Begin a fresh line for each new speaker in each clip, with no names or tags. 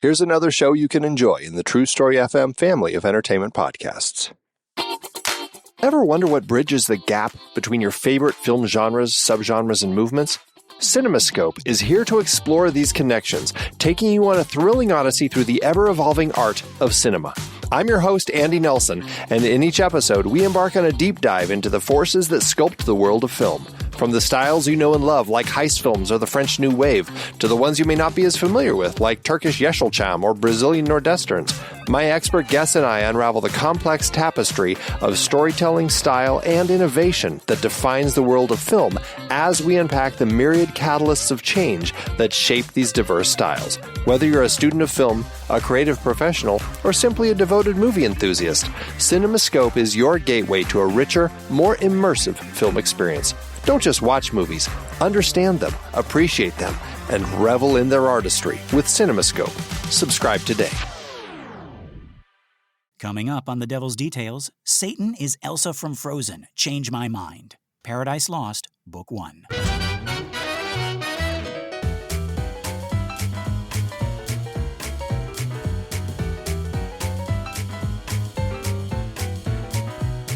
Here's another show you can enjoy in the True Story FM family of entertainment podcasts. Ever wonder what bridges the gap between your favorite film genres, subgenres, and movements? CinemaScope is here to explore these connections, taking you on a thrilling odyssey through the ever-evolving art of cinema. I'm your host, Andy Nelson, and in each episode, we embark on a deep dive into the forces that sculpt the world of film. From the styles you know and love, like heist films or the French New Wave, to the ones you may not be as familiar with, like Turkish Yeşilçam or Brazilian Nordwesterns, my expert guests and I unravel the complex tapestry of storytelling, style, and innovation that defines the world of film as we unpack the myriad catalysts of change that shape these diverse styles. Whether you're a student of film, a creative professional, or simply a devoted movie enthusiast, CinemaScope is your gateway to a richer, more immersive film experience. Don't just watch movies, understand them, appreciate them, and revel in their artistry with CinemaScope. Subscribe today.
Coming up on The Devil's Details, Satan is Elsa from Frozen, Change My Mind. Paradise Lost, Book 1.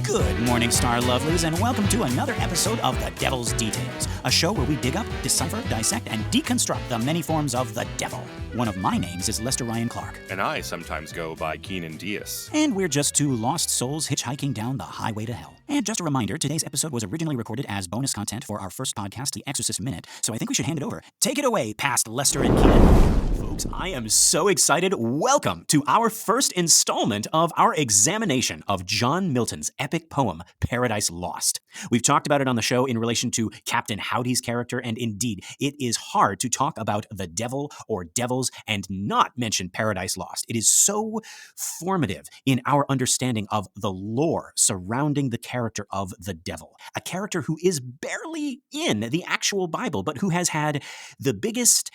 Good morning, Star Lovelies, and welcome to another episode of The Devil's Details, a show where we dig up, decipher, dissect, and deconstruct the many forms of the devil. One of my names is Lester Ryan Clark.
And I sometimes go by Keenan Diaz.
And we're just two lost souls hitchhiking down the highway to hell. And just a reminder, today's episode was originally recorded as bonus content for our first podcast, The Exorcist Minute, so I think we should hand it over. Take it away, past Lester and Keenan. Folks, I am so excited. Welcome to our first installment of our examination of John Milton's epic poem, Paradise Lost. We've talked about it on the show in relation to Captain Howdy's character, and indeed, it is hard to talk about the devil or devils and not mention Paradise Lost. It is so formative in our understanding of the lore surrounding the character of the devil, a character who is barely in the actual Bible, but who has had the biggest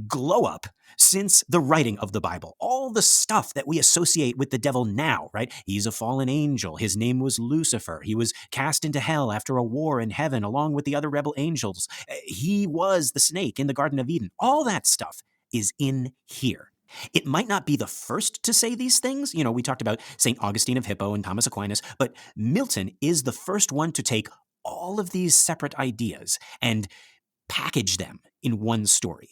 glow up since the writing of the Bible. All the stuff that we associate with the devil now, right? He's a fallen angel. His name was Lucifer. He was cast into hell after a war in heaven along with the other rebel angels. He was the snake in the Garden of Eden. All that stuff is in here. It might not be the first to say these things. You know, we talked about St. Augustine of Hippo and Thomas Aquinas, but Milton is the first one to take all of these separate ideas and package them in one story.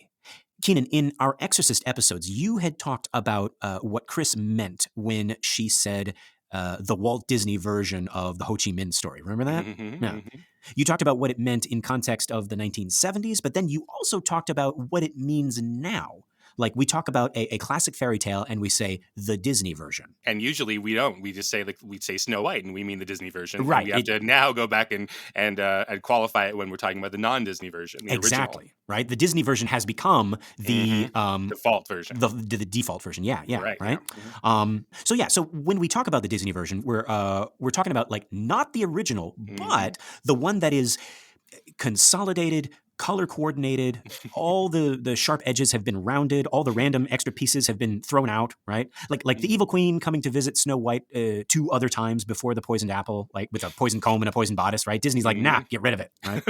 Keenan, in our Exorcist episodes, you had talked about what Chris meant when she said the Walt Disney version of the Ho Chi Minh story. Remember that?
Mm-hmm,
No.
mm-hmm.
You talked about what it meant in context of the 1970s, but then you also talked about what it means now. Like, we talk about a classic fairy tale and we say the Disney version.
And usually we don't. We just say, like, we say Snow White and we mean the Disney version.
Right.
And we have to now go back and qualify it when we're talking about the non-Disney version, the
Exactly.
original.
Right. The Disney version has become the
Default version.
The default version. Yeah. Right.
Yeah. Mm-hmm.
So when we talk about the Disney version, we're talking about, like, not the original, but the one that is consolidated, color coordinated, all the sharp edges have been rounded, all the random extra pieces have been thrown out, right? Like the evil queen coming to visit Snow White 2 other times before the poisoned apple, like with a poisoned comb and a poisoned bodice, right? Disney's like, nah, get rid of it, right?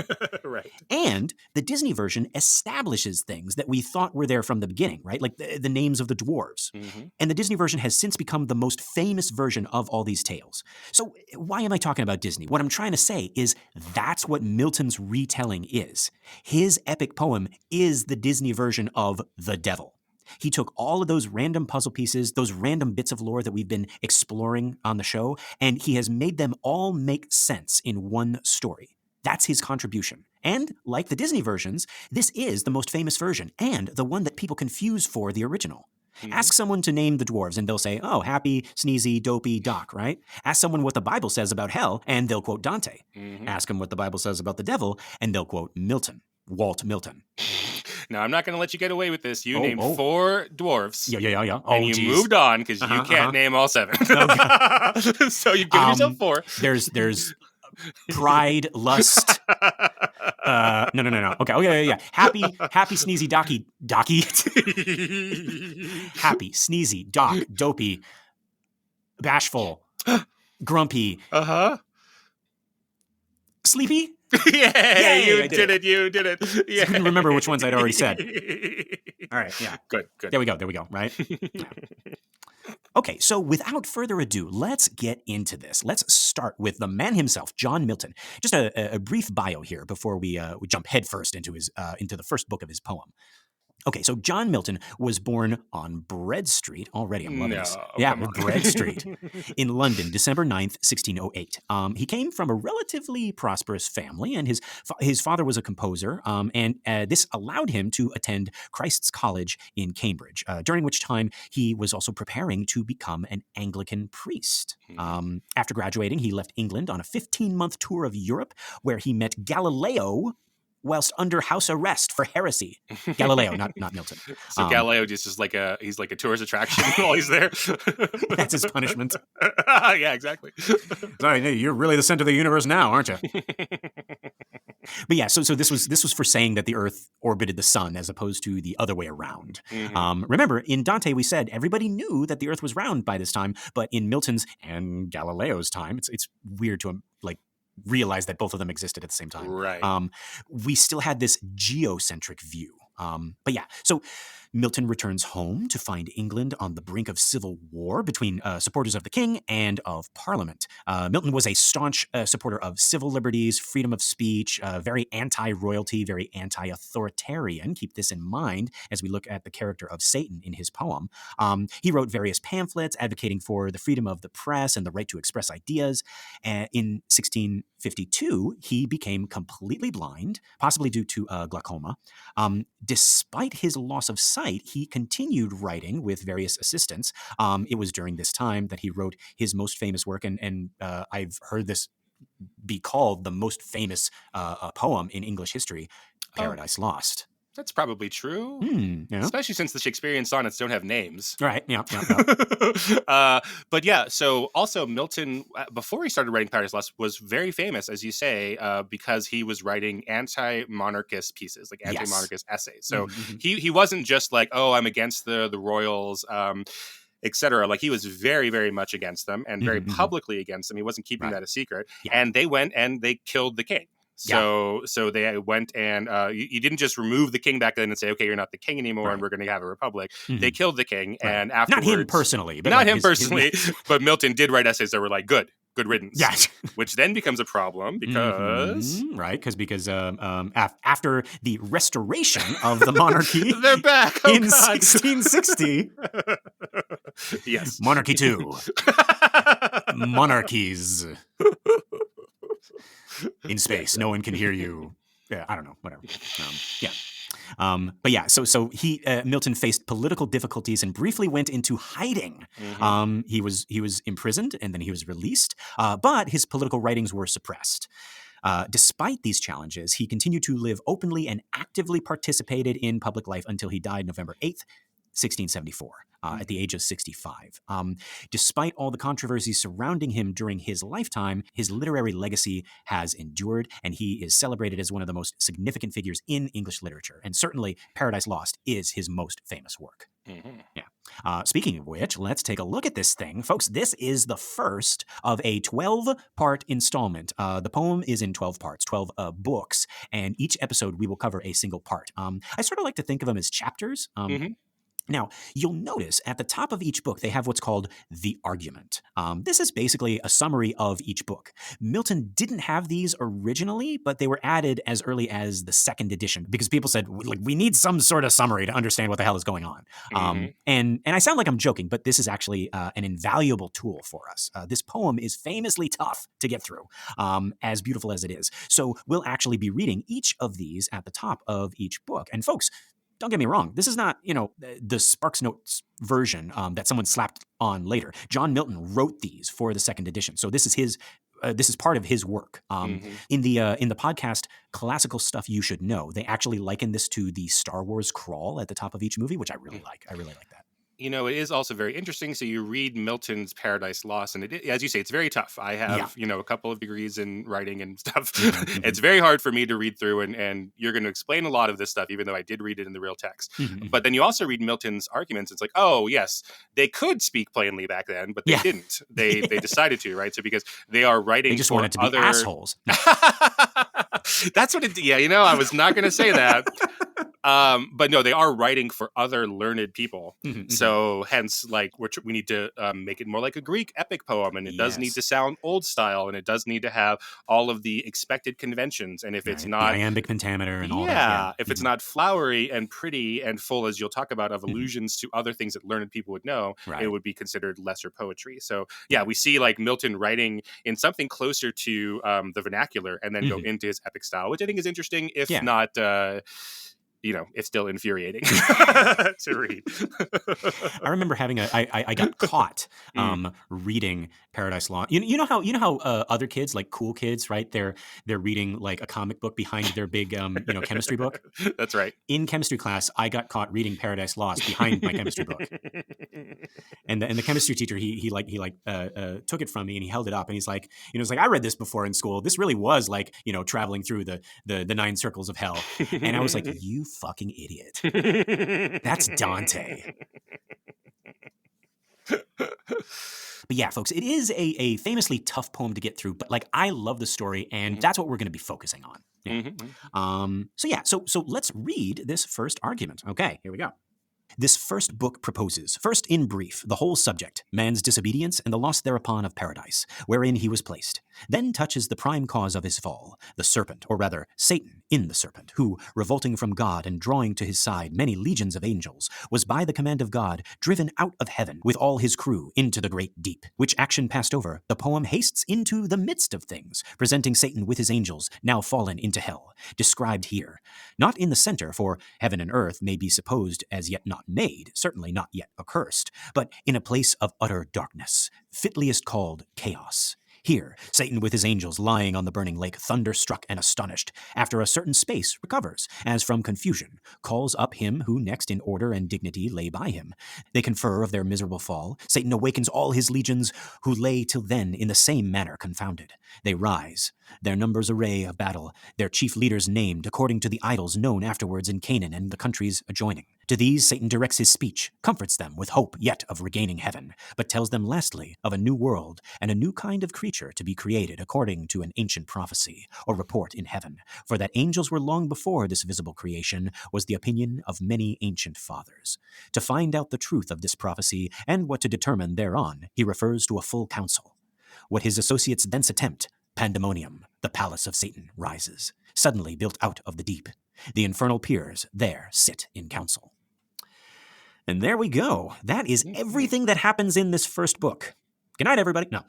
Right.
And the Disney version establishes things that we thought were there from the beginning, right? Like the names of the dwarves.
Mm-hmm.
And the Disney version has since become the most famous version of all these tales. So why am I talking about Disney? What I'm trying to say is that's what Milton's retelling is. His epic poem is the Disney version of the devil. He took all of those random puzzle pieces, those random bits of lore that we've been exploring on the show, and he has made them all make sense in one story. That's his contribution. And like the Disney versions, this is the most famous version and the one that people confuse for the original. Mm-hmm. Ask someone to name the dwarves and they'll say, oh, Happy, Sneezy, Dopey, Doc, right? Ask someone what the Bible says about hell and they'll quote Dante. Mm-hmm. Ask them what the Bible says about the devil and they'll quote Milton. Walt Milton.
Now, I'm not going to let you get away with this. You named 4 dwarves.
Yeah.
And you moved on because you can't name all 7.
Okay.
So you've given yourself 4.
There's pride, lust. No. Okay, yeah. Happy, Sneezy, Docky. Happy, Sneezy, Doc, Dopey, Bashful, Grumpy.
Uh-huh.
Sleepy?
Yay,
I did it.
You did it.
I couldn't remember which ones I'd already said. All right, yeah.
Good.
There we go, right? Yeah. Okay, so without further ado, let's get into this. Let's start with the man himself, John Milton. Just a brief bio here before we jump headfirst into the first book of his poem. Okay, so John Milton was born on Bread Street. Already, I'm loving this. Yeah, Bread Street in London, December 9th, 1608. He came from a relatively prosperous family, and his father was a composer, and this allowed him to attend Christ's College in Cambridge, during which time he was also preparing to become an Anglican priest. After graduating, he left England on a 15-month tour of Europe, where he met Galileo whilst under house arrest for heresy. Galileo, not Milton.
So Galileo just is he's like a tourist attraction while he's there.
That's his punishment.
Yeah, exactly.
Sorry, you're really the center of the universe now, aren't you? But yeah, so this was for saying that the Earth orbited the sun as opposed to the other way around. Remember, in Dante, we said everybody knew that the Earth was round by this time, but in Milton's and Galileo's time, it's weird to realize that both of them existed at the same time.
Right.
We still had this geocentric view. But yeah, so Milton returns home to find England on the brink of civil war between supporters of the king and of Parliament. Milton was a staunch supporter of civil liberties, freedom of speech, very anti-royalty, very anti-authoritarian. Keep this in mind as we look at the character of Satan in his poem. He wrote various pamphlets advocating for the freedom of the press and the right to express ideas. In 1652, he became completely blind, possibly due to glaucoma. Despite his loss of sight, he continued writing with various assistants. It was during this time that he wrote his most famous work, and I've heard this be called the most famous poem in English history, Paradise Lost.
That's probably true,
yeah.
Especially since the Shakespearean sonnets don't have names.
Right, yeah.
But yeah, so also Milton, before he started writing Paradise Lost, was very famous, as you say, because he was writing anti-monarchist pieces, like anti-monarchist essays. So he wasn't just like, oh, I'm against the royals, etc. Like he was very, very much against them and very publicly against them. He wasn't keeping that a secret. Yeah. And they went and they killed the king. So they went and you didn't just remove the king back then and say, okay, you're not the king anymore and we're going to have a republic. They killed the king. And afterwards,
not him personally. But
not him personally. But Milton did write essays that were like, good riddance.
Yeah.
Which then becomes a problem because...
Because after the restoration of the monarchy...
They're back!
In 1660...
Yes.
Monarchy II. Monarchies. In space, no one can hear you. Yeah, I don't know, whatever. But yeah, so he Milton faced political difficulties and briefly went into hiding. He was imprisoned and then he was released, but his political writings were suppressed. Despite these challenges, he continued to live openly and actively participated in public life until he died November 8th, 1674. At the age of 65. Despite all the controversies surrounding him during his lifetime, his literary legacy has endured, and he is celebrated as one of the most significant figures in English literature. And certainly, Paradise Lost is his most famous work. Yeah. Speaking of which, let's take a look at this thing. Folks, this is the first of a 12-part installment. The poem is in 12 parts, 12 books, and each episode we will cover a single part. I sort of like to think of them as chapters. Now, you'll notice at the top of each book, they have what's called the argument. This is basically a summary of each book. Milton didn't have these originally, but they were added as early as the second edition because people said, like, we need some sort of summary to understand what the hell is going on. And I sound like I'm joking, but this is actually an invaluable tool for us. This poem is famously tough to get through, as beautiful as it is. So we'll actually be reading each of these at the top of each book. And folks, don't get me wrong. This is not, the Sparks Notes version that someone slapped on later. John Milton wrote these for the second edition, so this is this is part of his work. In the podcast Classical Stuff You Should Know, they actually liken this to the Star Wars crawl at the top of each movie, which I really like. I really like that.
You know, it is also very interesting. So you read Milton's Paradise Lost, and as you say, it's very tough. I have, a couple of degrees in writing and stuff. It's very hard for me to read through, and you're going to explain a lot of this stuff, even though I did read it in the real text. But then you also read Milton's arguments. It's like, oh, yes, they could speak plainly back then, but they didn't. They decided to, right? So because they are writing
they just wanted to be assholes.
That's what it, I was not going to say that. But no, they are writing for other learned people. So hence, like, we need to make it more like a Greek epic poem. And it does need to sound old style. And it does need to have all of the expected conventions. And if it's not...
the iambic pentameter and all that. Yeah.
If it's not flowery and pretty and full, as you'll talk about, of allusions to other things that learned people would know, it would be considered lesser poetry. So we see like Milton writing in something closer to the vernacular and then go into his epic style, which I think is interesting, if not... it's still infuriating to read.
I remember having I got caught reading Paradise Lost. You know how other kids, like cool kids, right? They're reading like a comic book behind their big chemistry book.
That's right.
In chemistry class, I got caught reading Paradise Lost behind my chemistry book. And the chemistry teacher he took it from me and he held it up and he's like, it's like, I read this before in school. This really was like, traveling through the 9 circles of hell. And I was like, you fucking idiot. That's Dante. But yeah, folks, it is a famously tough poem to get through, but like I love the story and that's what we're going to be focusing on. Yeah. So let's read this first argument. Okay, here we go. This first book proposes, first in brief, the whole subject, man's disobedience and the loss thereupon of paradise, wherein he was placed. Then touches the prime cause of his fall, the serpent, or rather, Satan in the serpent, who, revolting from God and drawing to his side many legions of angels, was by the command of God driven out of heaven with all his crew into the great deep. Which action passed over, the poem hastes into the midst of things, presenting Satan with his angels, now fallen into hell, described here. Not in the center, for heaven and earth may be supposed as yet not made, certainly not yet accursed, but in a place of utter darkness, fitliest called chaos. Here, Satan with his angels lying on the burning lake, thunderstruck and astonished, after a certain space recovers, as from confusion, calls up him who next in order and dignity lay by him. They confer of their miserable fall. Satan awakens all his legions, who lay till then in the same manner confounded. They rise, their numbers array of battle, their chief leaders named, according to the idols known afterwards in Canaan and the countries adjoining. To these Satan directs his speech, comforts them with hope yet of regaining heaven, but tells them lastly of a new world and a new kind of creature to be created according to an ancient prophecy or report in heaven. For that angels were long before this visible creation was the opinion of many ancient fathers. To find out the truth of this prophecy and what to determine thereon, he refers to a full council. What his associates thence attempt, Pandemonium, the palace of Satan, rises, suddenly built out of the deep. The infernal peers there sit in council. And there we go. That is everything that happens in this first book. Good night, everybody. No,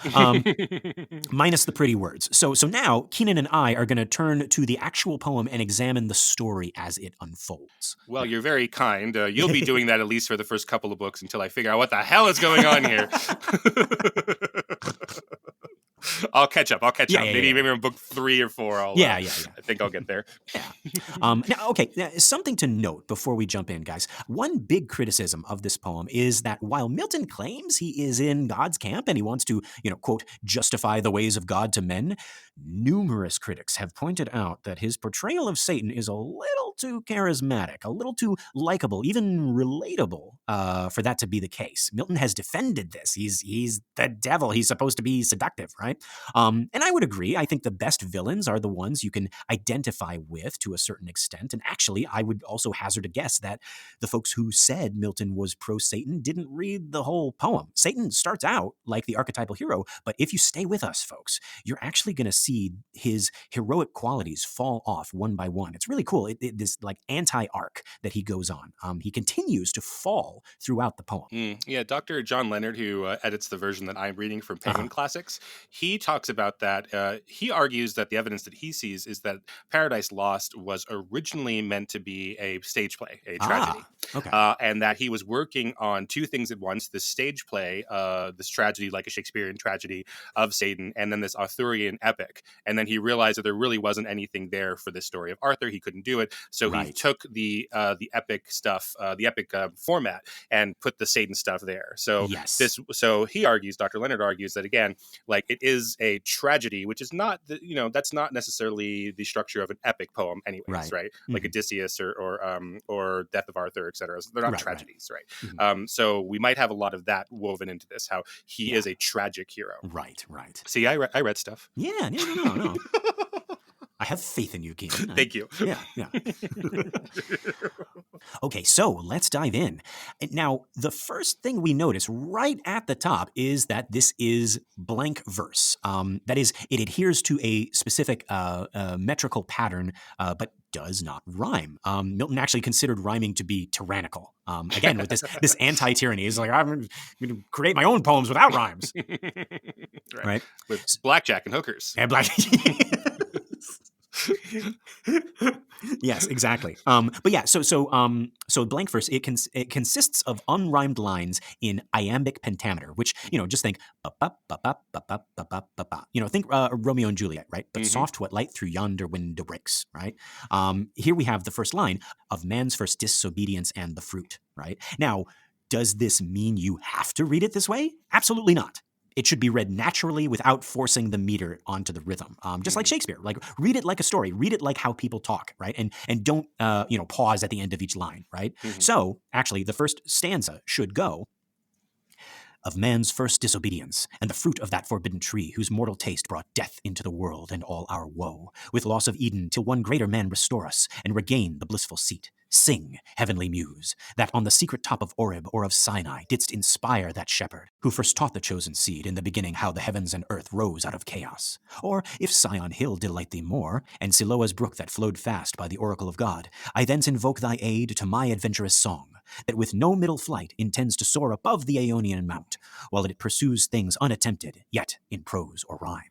minus the pretty words. So now Keenan and I are going to turn to the actual poem and examine the story as it unfolds.
Well, you're very kind. You'll be doing that at least for the first couple of books until I figure out what the hell is going on here. I'll catch up. Maybe in book 3 or 4. I think I'll get there.
Now, okay, something to note before we jump in, guys. One big criticism of this poem is that while Milton claims he is in God's camp and he wants to, quote, justify the ways of God to men, numerous critics have pointed out that his portrayal of Satan is a little too charismatic, a little too likable, even relatable for that to be the case. Milton has defended this. He's the devil. He's supposed to be seductive, right? And I would agree. I think the best villains are the ones you can identify with to a certain extent. And actually, I would also hazard a guess that the folks who said Milton was pro-Satan didn't read the whole poem. Satan starts out like the archetypal hero, but if you stay with us, folks, you're actually going to see his heroic qualities fall off one by one. It's really cool. This like anti-arc that he goes on. He continues to fall throughout the poem.
Yeah, Dr. John Leonard, who edits the version that I'm reading from Penguin Classics, he talks about that. He argues that the evidence that he sees is that Paradise Lost was originally meant to be a stage play, a tragedy. And that he was working on two things at once, this stage play, this tragedy, like a Shakespearean tragedy of Satan, and then this Arthurian epic. epic, and then he realized that there really wasn't anything there for the story of Arthur. He couldn't do it, so he took the epic stuff, the epic format, and put the Satan stuff there. So so he argues, Dr. Leonard argues that again, like it is a tragedy, which is not that's not necessarily the structure of an epic poem, anyways, right? Like Odysseus or Death of Arthur, etc. They're not tragedies, right? So we might have a lot of that woven into this. How he is a tragic hero,
right?
See, I read stuff.
Yeah, no. I have faith in you, Keenan.
Thank you.
Yeah. Okay, so let's dive in. Now, the first thing we notice right at the top is that this is blank verse. That is, it adheres to a specific metrical pattern, but does not rhyme. Milton actually considered rhyming to be tyrannical. Again, with this anti-tyranny, he's like, I'm going to create my own poems without rhymes. right?
With blackjack and hookers.
And yes, exactly. But yeah, so blank verse, it consists of unrhymed lines in iambic pentameter, which, just think, think Romeo and Juliet, right? But soft what light through yonder window breaks, right? Here we have the first line of man's first disobedience and the fruit, right? Now, does this mean you have to read it this way? Absolutely not. It should be read naturally without forcing the meter onto the rhythm. Just like Shakespeare, like read it like a story, read it like how people talk, right? And don't, pause at the end of each line, right? So actually the first stanza should go, of man's first disobedience, and the fruit of that forbidden tree, whose mortal taste brought death into the world and all our woe, with loss of Eden, till one greater man restore us, and regain the blissful seat. Sing, heavenly muse, that on the secret top of Oreb or of Sinai didst inspire that shepherd, who first taught the chosen seed in the beginning how the heavens and earth rose out of chaos. Or, if Sion hill delight thee more, and Siloa's brook that flowed fast by the oracle of God, I thence invoke thy aid to my adventurous song, that with no middle flight intends to soar above the Aeonian mount, while it pursues things unattempted, yet in prose or rhyme.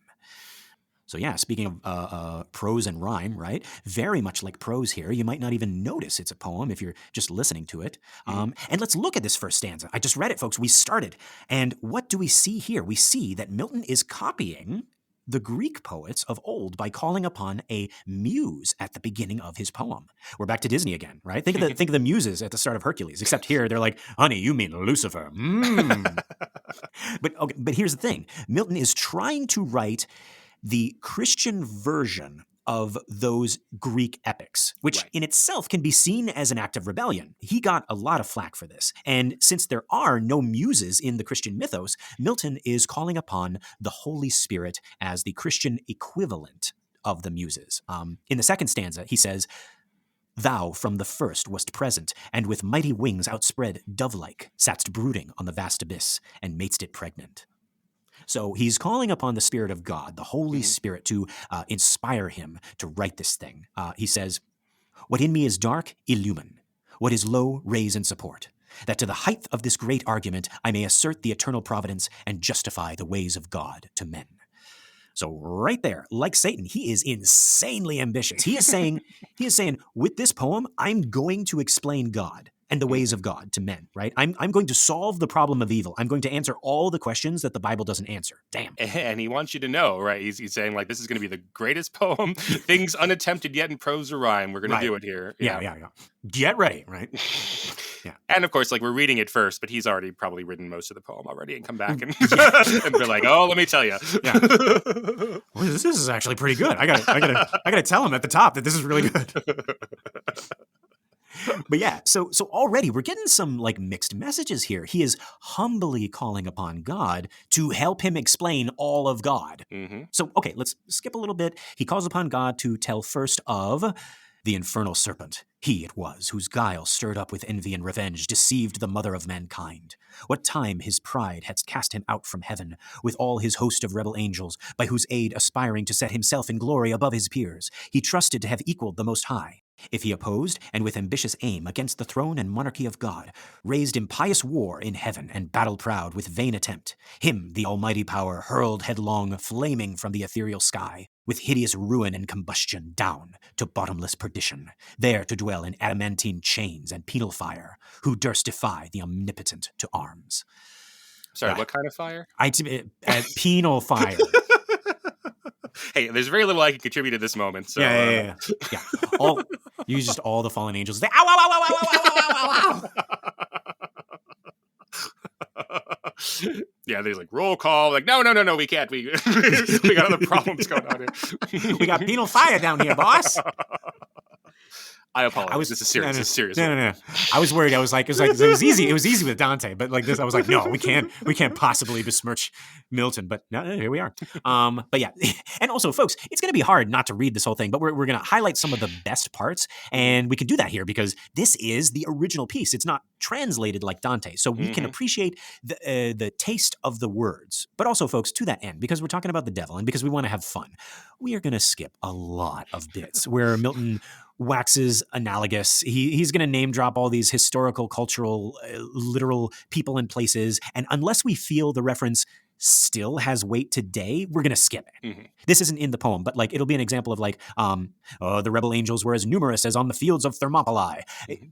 So yeah, speaking of prose and rhyme, right? Very much like prose here. You might not even notice it's a poem if you're just listening to it. And let's look at this first stanza. I just read it, folks. We started. And what do we see here? We see that Milton is copying the Greek poets of old by calling upon a muse at the beginning of his poem. We're back to Disney again, right? Think of the muses at the start of Hercules, except here they're like, honey, you mean Lucifer. But here's the thing. Milton is trying to write the Christian version of those Greek epics, which in itself can be seen as an act of rebellion. He got a lot of flack for this. And since there are no muses in the Christian mythos, Milton is calling upon the Holy Spirit as the Christian equivalent of the muses. In the second stanza, he says, thou from the first wast present, and with mighty wings outspread, dove-like, satst brooding on the vast abyss, and matest it pregnant. So he's calling upon the Spirit of God, the Holy Spirit, to inspire him to write this thing. He says, what in me is dark, illumine. What is low, raise and support. That to the height of this great argument, I may assert the eternal providence and justify the ways of God to men. So right there, like Satan, he is insanely ambitious. He is saying, with this poem, I'm going to explain God and the ways of God to men, right? I'm going to solve the problem of evil. I'm going to answer all the questions that the Bible doesn't answer. Damn.
And he wants you to know, right? He's saying, like, this is going to be the greatest poem, things unattempted yet in prose or rhyme. We're going to do it here.
Yeah. Get ready, right?
Yeah. And of course, like, we're reading it first, but he's already probably written most of the poem already and come back and, and be like, oh, let me tell you.
Yeah. Well, this is actually pretty good. I gotta tell him at the top that this is really good. But yeah, so already we're getting some like mixed messages here. He is humbly calling upon God to help him explain all of God. So, okay, let's skip a little bit. He calls upon God to tell first of the infernal serpent. He it was whose guile, stirred up with envy and revenge, deceived the mother of mankind. What time his pride hadst cast him out from heaven, with all his host of rebel angels, by whose aid aspiring to set himself in glory above his peers, he trusted to have equaled the Most High. If he opposed, and with ambitious aim against the throne and monarchy of God, raised impious war in heaven, and battle proud with vain attempt, him the almighty power hurled headlong, flaming from the ethereal sky, with hideous ruin and combustion down to bottomless perdition, there to dwell in adamantine chains and penal fire, who durst defy the omnipotent to arms.
Sorry, what kind of fire?
Penal fire.
Hey, there's very little I can contribute at this moment. So,
Yeah. You just all the fallen angels. They, ow, ow, ow, ow, ow, ow, ow, ow, ow.
Yeah, there's like roll call. Like, no, we can't. We got other problems going on here.
We got penal fire down here, boss.
I apologize. This is serious. This is serious.
No. I was worried. It was easy. It was easy with Dante, but like this, I was like, no, we can't possibly besmirch Milton. But no, here we are. But yeah, and also, folks, it's going to be hard not to read this whole thing, but we're going to highlight some of the best parts, and we can do that here because this is the original piece. It's not translated like Dante, so we can appreciate the taste of the words. But also, folks, to that end, because we're talking about the devil and because we want to have fun, we are going to skip a lot of bits where Milton waxes analogous. He's going to name drop all these historical, cultural, literal people and places. And unless we feel the reference still has weight today, we're going to skip it. This isn't in the poem, but like it'll be an example of like, the rebel angels were as numerous as on the fields of Thermopylae.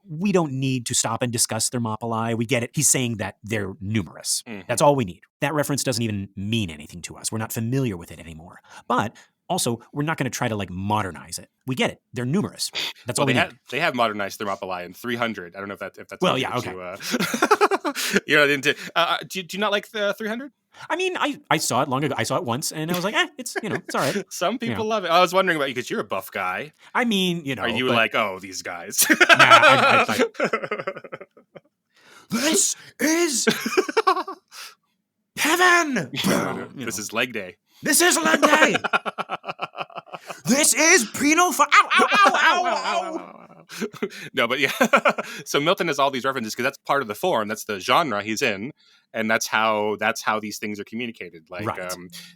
We don't need to stop and discuss Thermopylae. We get it. He's saying that they're numerous. That's all we need. That reference doesn't even mean anything to us. We're not familiar with it anymore. But also, we're not going to try to like modernize it. We get it. They're numerous. That's all we need.
They have modernized Thermopylae in 300. I don't know if that's
well, yeah, okay.
You're not into. Do you not like the 300?
I mean, I saw it long ago. I saw it once, and I was like, it's it's all right.
Some people love it. I was wondering about you because you're a buff guy.
I mean,
are you like, oh, these guys?
Nah, I this is heaven.
This is leg day.
This is leg day. This is penal fire. Ow, ow, ow, ow, ow.
No, but yeah. So Milton has all these references because that's part of the form. That's the genre he's in. And that's how these things are communicated. Like,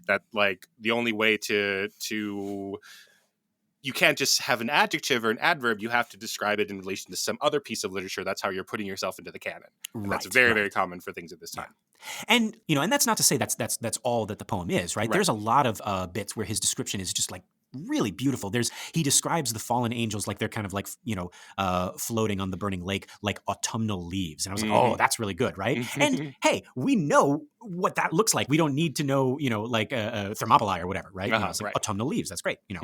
that like the only way to you can't just have an adjective or an adverb. You have to describe it in relation to some other piece of literature. That's how you're putting yourself into the canon. And that's very, very common for things at this time.
And, and that's not to say that's all that the poem is, right? There's a lot of bits where his description is just like really beautiful. He describes the fallen angels like they're kind of like, floating on the burning lake like autumnal leaves. And I was like, oh, that's really good, right? And hey, we know what that looks like. We don't need to know, like Thermopylae or whatever, right? It's like autumnal leaves. That's great, Yeah.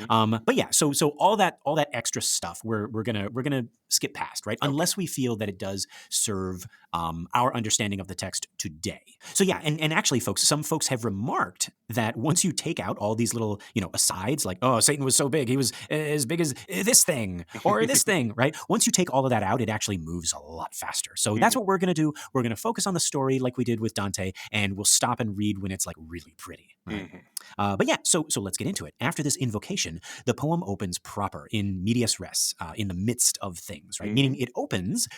But yeah, so all that extra stuff we're gonna skip past, right? Okay. Unless we feel that it does serve our understanding of the text today. So yeah, and actually, folks, some folks have remarked that once you take out all these little, asides, like, oh, Satan was so big, he was as big as this thing or this thing, right? Once you take all of that out, it actually moves a lot faster. So that's what we're gonna do. We're gonna focus on the story like we did with Dante, and we'll stop and read when it's like really pretty. Right? But yeah, so let's get into it. After this invocation, the poem opens proper in medias res, in the midst of things, right? Meaning it opens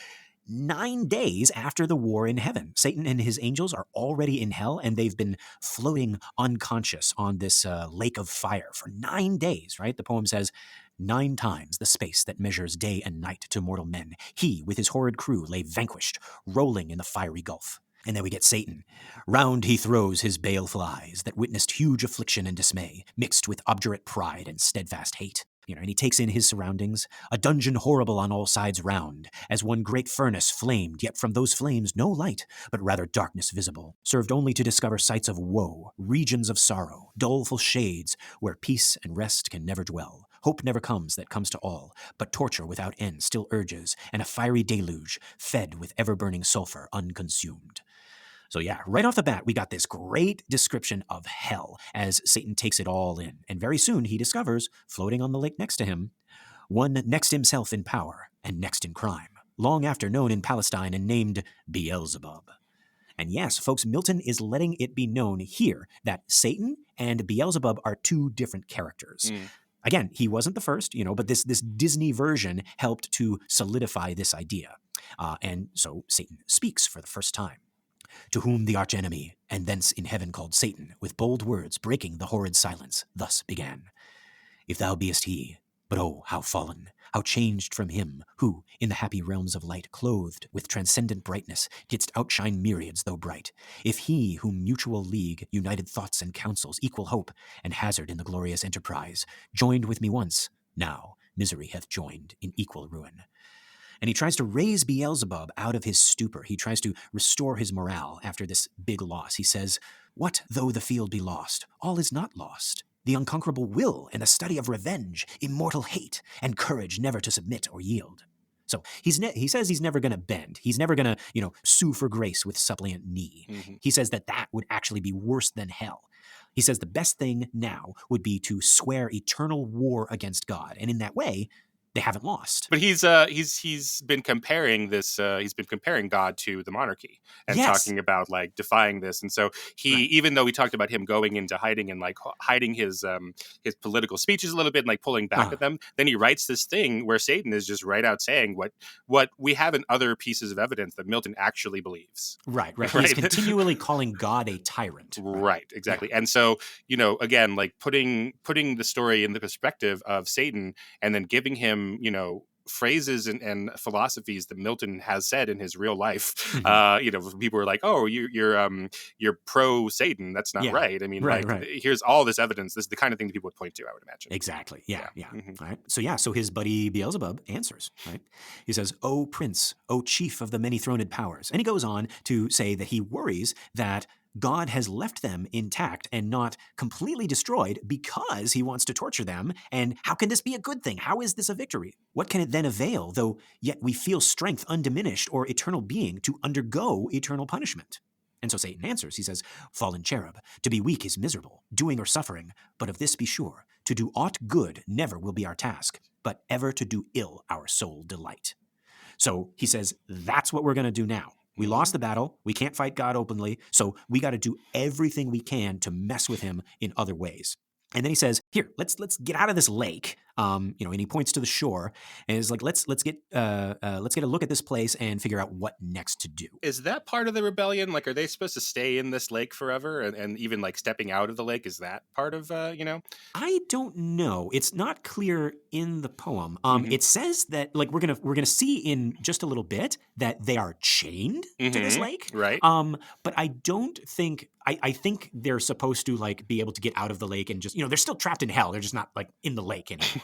9 days after the war in heaven. Satan and his angels are already in hell, and they've been floating unconscious on this lake of fire for 9 days, right? The poem says, 9 times the space that measures day and night to mortal men, he with his horrid crew lay vanquished, rolling in the fiery gulf. And then we get Satan. Round he throws his baleful eyes that witnessed huge affliction and dismay, mixed with obdurate pride and steadfast hate. And he takes in his surroundings, a dungeon horrible on all sides round, as one great furnace flamed, yet from those flames no light, but rather darkness visible, served only to discover sights of woe, regions of sorrow, doleful shades, where peace and rest can never dwell. Hope never comes that comes to all, but torture without end still urges, and a fiery deluge, fed with ever-burning sulfur unconsumed. So yeah, right off the bat, we got this great description of hell as Satan takes it all in. And very soon he discovers, floating on the lake next to him, one next himself in power and next in crime, long after known in Palestine and named Beelzebub. And yes, folks, Milton is letting it be known here that Satan and Beelzebub are 2 different characters. Again, he wasn't the first, but this Disney version helped to solidify this idea. And so Satan speaks for the first time. To whom the archenemy, and thence in heaven called Satan, with bold words breaking the horrid silence, thus began. If thou beest he, but oh, how fallen, how changed from him, who, in the happy realms of light, clothed with transcendent brightness, didst outshine myriads though bright, if he, whom mutual league, united thoughts and counsels, equal hope, and hazard in the glorious enterprise, joined with me once, now misery hath joined in equal ruin. And he tries to raise Beelzebub out of his stupor. He tries to restore his morale after this big loss. He says, what though the field be lost? All is not lost. the unconquerable will and the study of revenge, immortal hate, and courage never to submit or yield. So he says he's never going to bend. He's never going to, sue for grace with suppliant knee.
Mhm.
He says that would actually be worse than hell. He says the best thing now would be to swear eternal war against God. And in that way, they haven't lost.
But he's been comparing this. He's been comparing God to the monarchy and
Yes.
talking about like defying this. And so even though we talked about him going into hiding and like hiding his political speeches a little bit and like pulling back at them, then he writes this thing where Satan is just right out saying what we have in other pieces of evidence that Milton actually believes.
Right. He's continually calling God a tyrant.
Right. Exactly. Yeah. And so again, like putting the story in the perspective of Satan and then giving him phrases and philosophies that Milton has said in his real life.
Mm-hmm.
People are like, "Oh, you're pro Satan. That's not right." I mean,
right.
Here's all this evidence. This is the kind of thing that people would point to, I would imagine.
Exactly. Yeah.
Mm-hmm.
All right. So his buddy Beelzebub answers. Right. He says, "O Prince, O Chief of the many-throned powers," and he goes on to say that he worries that God has left them intact and not completely destroyed because he wants to torture them. And how can this be a good thing? How is this a victory? What can it then avail, though yet we feel strength undiminished or eternal being to undergo eternal punishment? And so Satan answers. He says, "Fallen cherub, to be weak is miserable, doing or suffering, but of this be sure, to do aught good never will be our task, but ever to do ill our sole delight." So he says, that's what we're going to do now. We lost the battle. We can't fight God openly. So we got to do everything we can to mess with him in other ways. And then he says, "Here, let's get out of this lake." And he points to the shore and is like, let's get a look at this place and figure out what next to do.
Is that part of the rebellion? Like, are they supposed to stay in this lake forever? And even like stepping out of the lake, is that part of
I don't know. It's not clear in the poem. It says that like we're gonna see in just a little bit that they are chained to this lake.
Right.
But I don't think I think they're supposed to like be able to get out of the lake and just they're still trapped in hell. They're just not like in the lake anymore.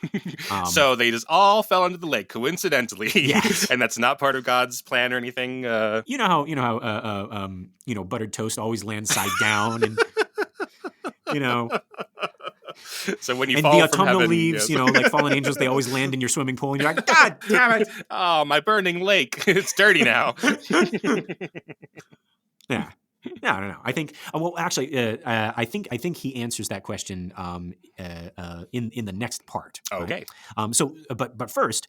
So they just all fell into the lake coincidentally.
Yes.
And that's not part of God's plan or anything.
You know how buttered toast always lands side down, and
So when you
and
fall
the
from
autumnal
heaven,
leaves,
yes.
like fallen angels, they always land in your swimming pool, and you're like, God damn it!
Oh, my burning lake! It's dirty now.
Yeah. No. I think. Well, actually, I think he answers that question in the next part.
Okay.
Right? But first,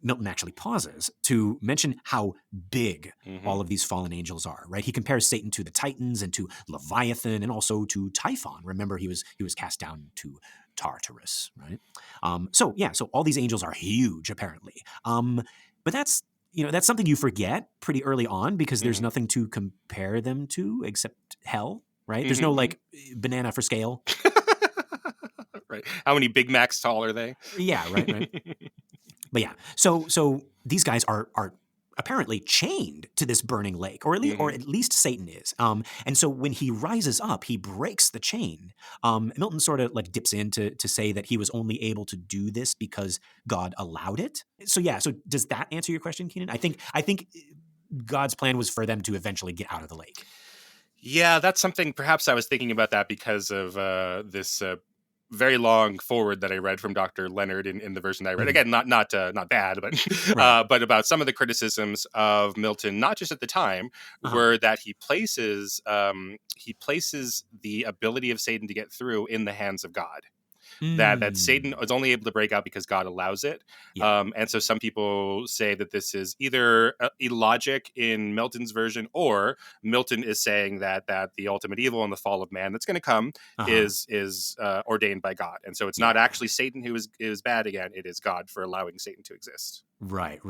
Milton actually pauses to mention how big all of these fallen angels are. Right? He compares Satan to the Titans and to Leviathan and also to Typhon. Remember, he was cast down to Tartarus. Right? So all these angels are huge, apparently. But that's something you forget pretty early on because there's nothing to compare them to except hell, right? There's no like banana for scale.
Right. How many Big Macs tall are they?
Yeah, right. But yeah, so these guys are apparently chained to this burning lake, or at least Satan is. And so when he rises up, he breaks the chain. Milton sort of like dips in to say that he was only able to do this because God allowed it. So does that answer your question, Keenan? I think God's plan was for them to eventually get out of the lake.
Yeah, that's something. Perhaps I was thinking about that because of this very long forward that I read from Dr. Leonard in the version that I read. Again, not bad, but
Right.
But about some of the criticisms of Milton, not just at the time, were that he places the ability of Satan to get through in the hands of God. That Satan is only able to break out because God allows it.
Yeah.
And so some people say that this is either illogic in Milton's version, or Milton is saying that the ultimate evil and the fall of man that's going to come is ordained by God. And so it's not actually Satan who is bad again. It is God for allowing Satan to exist.
Right.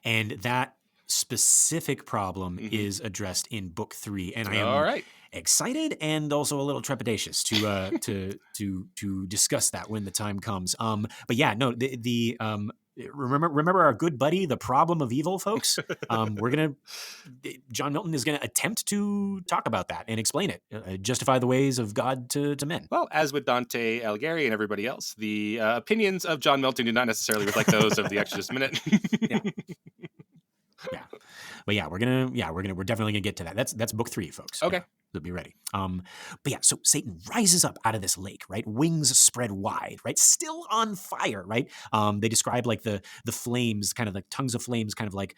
And that specific problem is addressed in book 3, and I am excited and also a little trepidatious to discuss that when the time comes. But yeah, no, the remember our good buddy, the problem of evil, folks. John Milton is gonna attempt to talk about that and explain it, justify the ways of God to men.
Well, as with Dante Alighieri and everybody else, the opinions of John Milton do not necessarily reflect those of the Exorcist Minute.
Yeah. But yeah, we're definitely gonna get to that. That's book 3, folks.
Okay.
Yeah, so be ready. But yeah, so Satan rises up out of this lake, right? Wings spread wide, right? Still on fire, right? They describe like the flames, kind of like tongues of flames, kind of like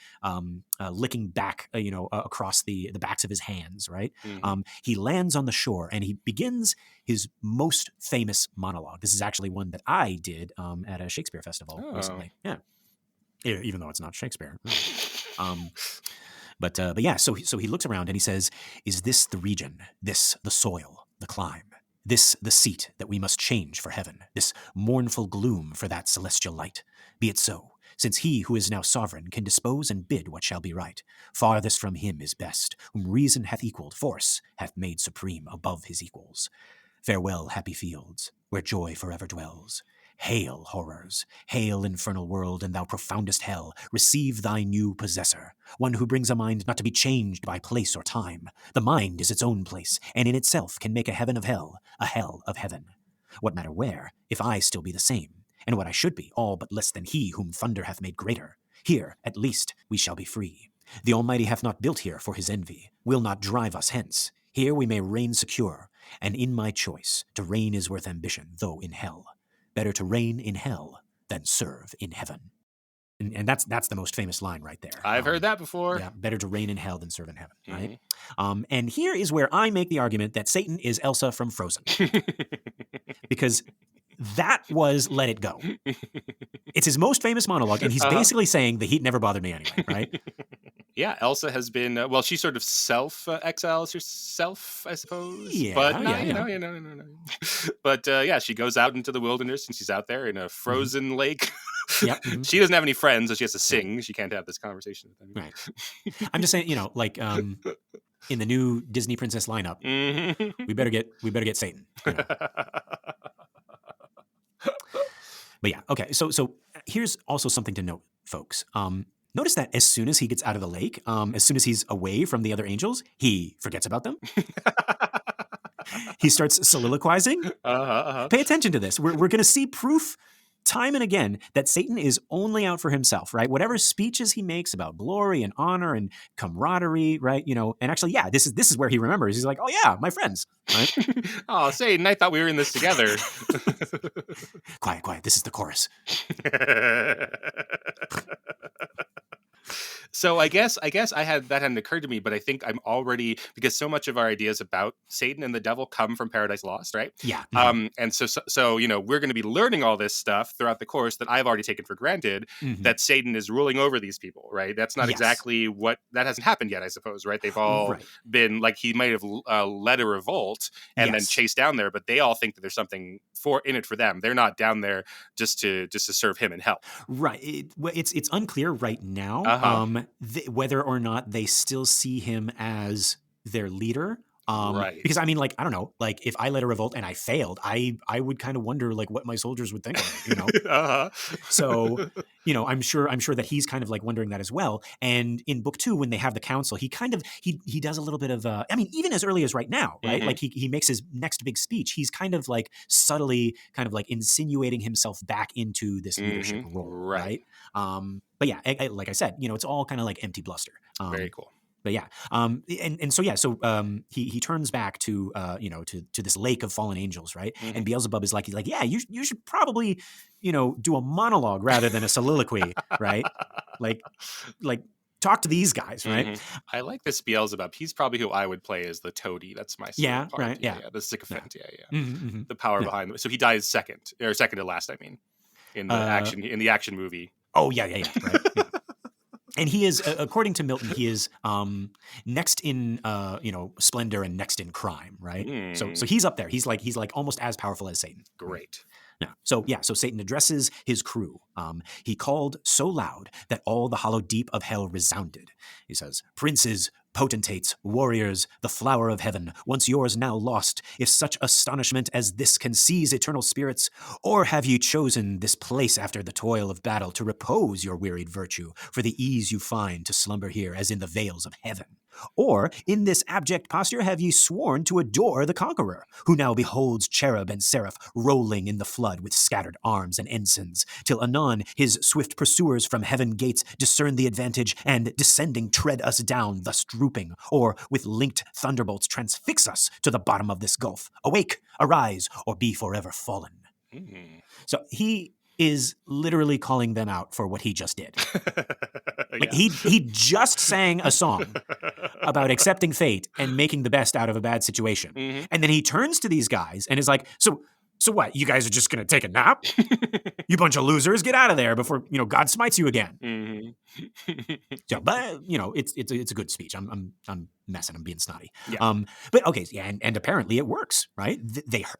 licking back, across the backs of his hands, right?
Mm-hmm.
He lands on the shore and he begins his most famous monologue. This is actually one that I did at a Shakespeare festival recently. Yeah, even though it's not Shakespeare. But yeah, so he looks around and he says, "Is this the region, this the soil, the clime, this the seat that we must change for heaven, this mournful gloom for that celestial light? Be it so, since he who is now sovereign can dispose and bid what shall be right. Farthest from him is best, whom reason hath equalled, force hath made supreme above his equals. Farewell, happy fields, where joy forever dwells. Hail, horrors! Hail, infernal world, and thou profoundest hell! Receive thy new possessor, one who brings a mind not to be changed by place or time. The mind is its own place, and in itself can make a heaven of hell, a hell of heaven. What matter where, if I still be the same, and what I should be, all but less than he whom thunder hath made greater? Here, at least, we shall be free. The Almighty hath not built here for his envy, will not drive us hence. Here we may reign secure, and in my choice, to reign is worth ambition, though in hell. Better to reign in hell than serve in heaven." And that's the most famous line right there.
I've heard that before.
Yeah, better to reign in hell than serve in heaven, right? And here is where I make the argument that Satan is Elsa from Frozen. Because that was Let It Go. It's his most famous monologue, and he's basically saying the heat never bothered me anyway, right?
Yeah, Elsa has been she sort of exiles herself, I suppose.
Yeah,
but
yeah.
But yeah, she goes out into the wilderness and she's out there in a frozen lake.
Yep.
She doesn't have any friends, so she has to sing. She can't have this conversation with anyone.
Right. I'm just saying, like in the new Disney princess lineup, we better get Satan. But yeah, okay. So here's also something to note, folks. Notice that as soon as he gets out of the lake, as soon as he's away from the other angels, he forgets about them. He starts soliloquizing. Pay attention to this. We're going to see proof time and again that Satan is only out for himself, right? Whatever speeches he makes about glory and honor and camaraderie, right? And actually, yeah, this is where he remembers. He's like, oh yeah, my friends, right?
Oh, Satan, I thought we were in this together.
Quiet. This is the chorus.
So I guess that hadn't occurred to me, but I think I'm already, because so much of our ideas about Satan and the devil come from Paradise Lost, right?
Yeah.
And so we're going to be learning all this stuff throughout the course that I've already taken for granted, that Satan is ruling over these people, right? That's not exactly that hasn't happened yet, I suppose, right? They've all been like, he might have led a revolt and then chased down there, but they all think that there's something in it for them. They're not down there just to serve him and help.
Right. It's unclear right now whether or not they still see him as their leader.
Right.
Because I mean, like, I don't know, like if I led a revolt and I failed, I would kind of wonder like what my soldiers would think of it, So, I'm sure that he's kind of like wondering that as well. And in book 2, when they have the council, he kind of, he does a little bit of, I mean, even as early as right now, right? Like he makes his next big speech. He's kind of like subtly kind of like insinuating himself back into this leadership role. Right. But yeah, like I said, it's all kind of like empty bluster.
Very cool.
But yeah, so he turns back to to this lake of fallen angels, right? And Beelzebub is like, yeah, you should probably do a monologue rather than a soliloquy, right? Like talk to these guys, right?
I like this Beelzebub. He's probably who I would play as the toady. That's my part.
Right,
yeah, the sycophant. Yeah. The power behind them. So he dies second to last. I mean, in the action movie.
Oh yeah, right. Yeah. And he is, according to Milton, he is next in splendor and next in crime, right? So he's up there. He's like almost as powerful as Satan.
Great.
Yeah. So Satan addresses his crew. He called so loud that all the hollow deep of hell resounded. He says, "Princes, potentates, warriors, the flower of heaven, once yours, now lost, if such astonishment as this can seize eternal spirits, or have ye chosen this place after the toil of battle to repose your wearied virtue, for the ease you find to slumber here as in the vales of heaven? Or, in this abject posture have ye sworn to adore the conqueror, who now beholds cherub and seraph rolling in the flood with scattered arms and ensigns, till anon his swift pursuers from heaven gates discern the advantage, and descending tread us down, thus drooping, or with linked thunderbolts transfix us to the bottom of this gulf. Awake, arise, or be forever fallen.
Mm.
So he is literally calling them out for what he just did. Like he just sang a song about accepting fate and making the best out of a bad situation.
Mm-hmm.
And then he turns to these guys and is like, so what? You guys are just going to take a nap? You bunch of losers, get out of there before, God smites you again.
Mm-hmm.
So, but it's a good speech. I'm messing. I'm being snotty.
Yeah.
But okay, yeah, and apparently it works, right?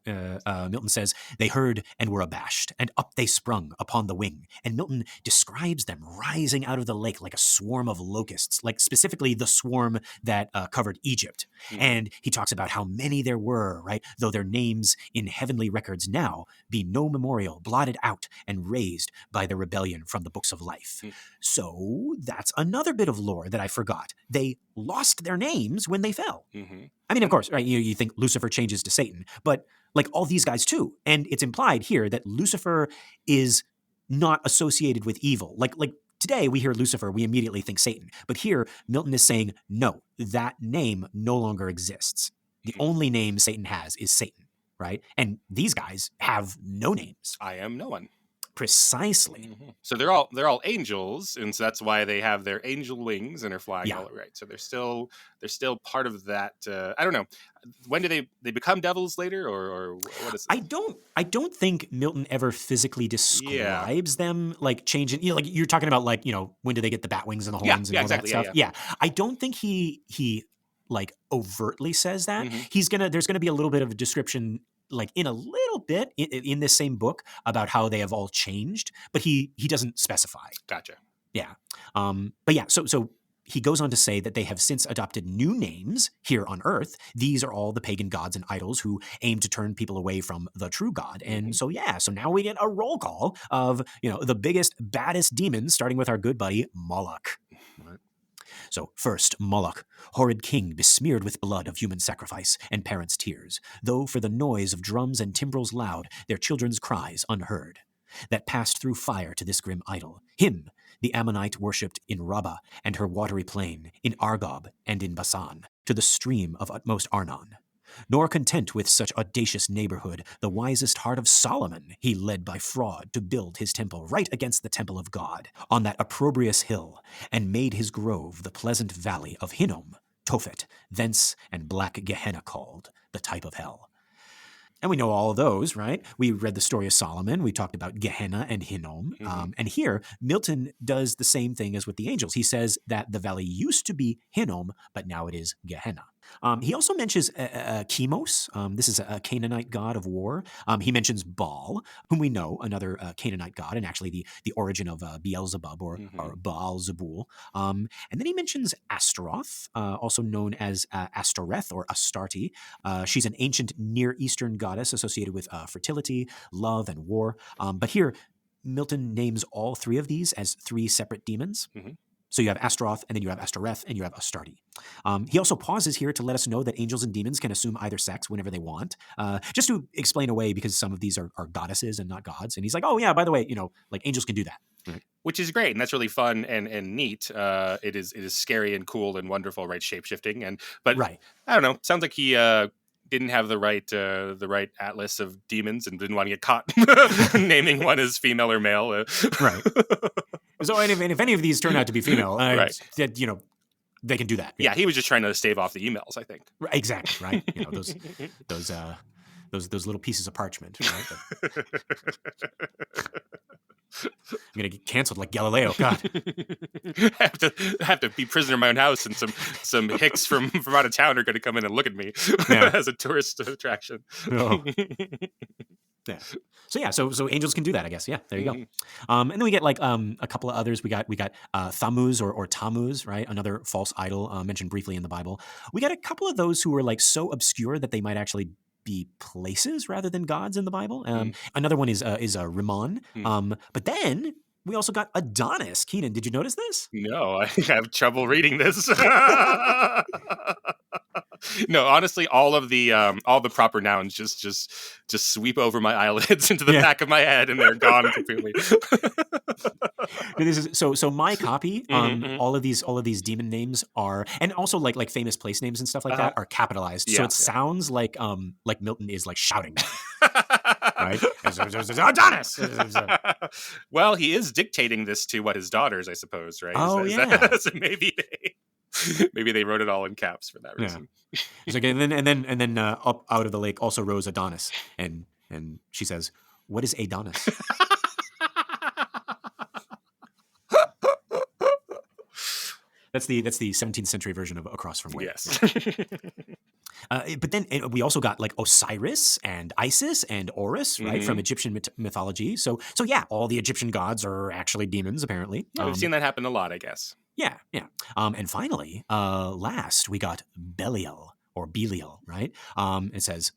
Milton says they heard and were abashed, and up they sprung upon the wing. And Milton describes them rising out of the lake like a swarm of locusts, like specifically the swarm that covered Egypt. Mm-hmm. And he talks about how many there were, right? Though their names in heavenly records now be no memorial, blotted out and raised by the rebellion from the books of life. Mm-hmm. So that's another bit of lore that I forgot. They lost their names when they fell. Mm-hmm. I mean, of course, right? You think Lucifer changes to Satan, but like all these guys too. And it's implied here that Lucifer is not associated with evil. Like today we hear Lucifer, we immediately think Satan. But here Milton is saying, no, that name no longer exists. The only name Satan has is Satan, right? And these guys have no names.
I am no one.
Precisely.
Mm-hmm. So they're all angels, and so that's why they have their angel wings and are flying all right. So they're still part of that. I don't know. When do they become devils later, or what is it?
I don't think Milton ever physically describes them like changing. Like you're talking about, like when do they get the bat wings and the horns and all
exactly.
that stuff. Yeah, I don't think he like overtly says that. Mm-hmm. There's gonna be a little bit of a description, like in a little bit in this same book, about how they have all changed, but he doesn't specify.
Gotcha.
Yeah. But yeah, so he goes on to say that they have since adopted new names here on earth. These are all the pagan gods and idols who aim to turn people away from the true God. And so now we get a roll call of, the biggest, baddest demons, starting with our good buddy Moloch. So first, Moloch, horrid king besmeared with blood of human sacrifice and parents' tears, though for the noise of drums and timbrels loud, their children's cries unheard, that passed through fire to this grim idol. Him the Ammonite worshipped in Rabbah and her watery plain, in Argob and in Basan, to the stream of utmost Arnon. Nor content with such audacious neighborhood, the wisest heart of Solomon he led by fraud to build his temple right against the temple of God, on that opprobrious hill, and made his grove the pleasant valley of Hinnom, Tophet, thence and black Gehenna called, the type of hell. And we know all of those, right? We read the story of Solomon. We talked about Gehenna and Hinnom. And here, Milton does the same thing as with the angels. He says that the valley used to be Hinnom, but now it is Gehenna. He also mentions Chemos. This is a Canaanite god of war. He mentions Baal, whom we know, another Canaanite god, and actually the origin of Beelzebub or Baal-Zebul. And then he mentions Astaroth, also known as Astoreth or Astarte. She's an ancient Near Eastern goddess associated with fertility, love, and war. But here, Milton names all three of these as three separate demons. So you have Astaroth, and then you have Astoreth, and you have Astarte. He also pauses here to let us know that angels and demons can assume either sex whenever they want, just to explain away, because some of these are goddesses and not gods. And he's like, oh yeah, by the way, like angels can do that. Right.
Which is great, and that's really fun and neat. It is scary and cool and wonderful, right? Shape-shifting, but right. I don't know. Sounds like he didn't have the right atlas of demons and didn't want to get caught naming one as female or male.
Right. So, and if any of these turn out to be female,
right.
They can do that.
Yeah, he was just trying to stave off the emails, I think.
Right, exactly, right? Those little pieces of parchment, right? I'm gonna get canceled like Galileo. God,
have to be prisoner in my own house, and some hicks from out of town are going to come in and look at me as a tourist attraction.
Oh. Yeah. So angels can do that, I guess. Yeah, there you go. And then we get like a couple of others. We got Thammuz or Tammuz, right? Another false idol mentioned briefly in the Bible. We got a couple of those who were like so obscure that they might actually be places rather than gods in the Bible. Another one is Rimmon. But then we also got Adonis. Keenan, did you notice this?
No, I have trouble reading this. No, honestly, all the proper nouns just sweep over my eyelids into the back of my head, and they're gone completely.
This is so my copy. All of these demon names are, and also like famous place names and stuff like that are capitalized. So it sounds like Milton is like shouting, right? Adonis.
Well, he is dictating this to his daughters, I suppose, right?
Oh,
So maybe they wrote it all in caps for that reason.
It's like, and then up out of the lake also rose Adonis, and she says, "What is Adonis?" That's the 17th century version of Across from Where.
Yes.
But then we also got like Osiris and Isis and Horus, right, from Egyptian mythology. So yeah, all the Egyptian gods are actually demons, apparently.
Yeah, we've seen that happen a lot, I guess.
Yeah. And finally, last we got Belial or Belial, right? It says,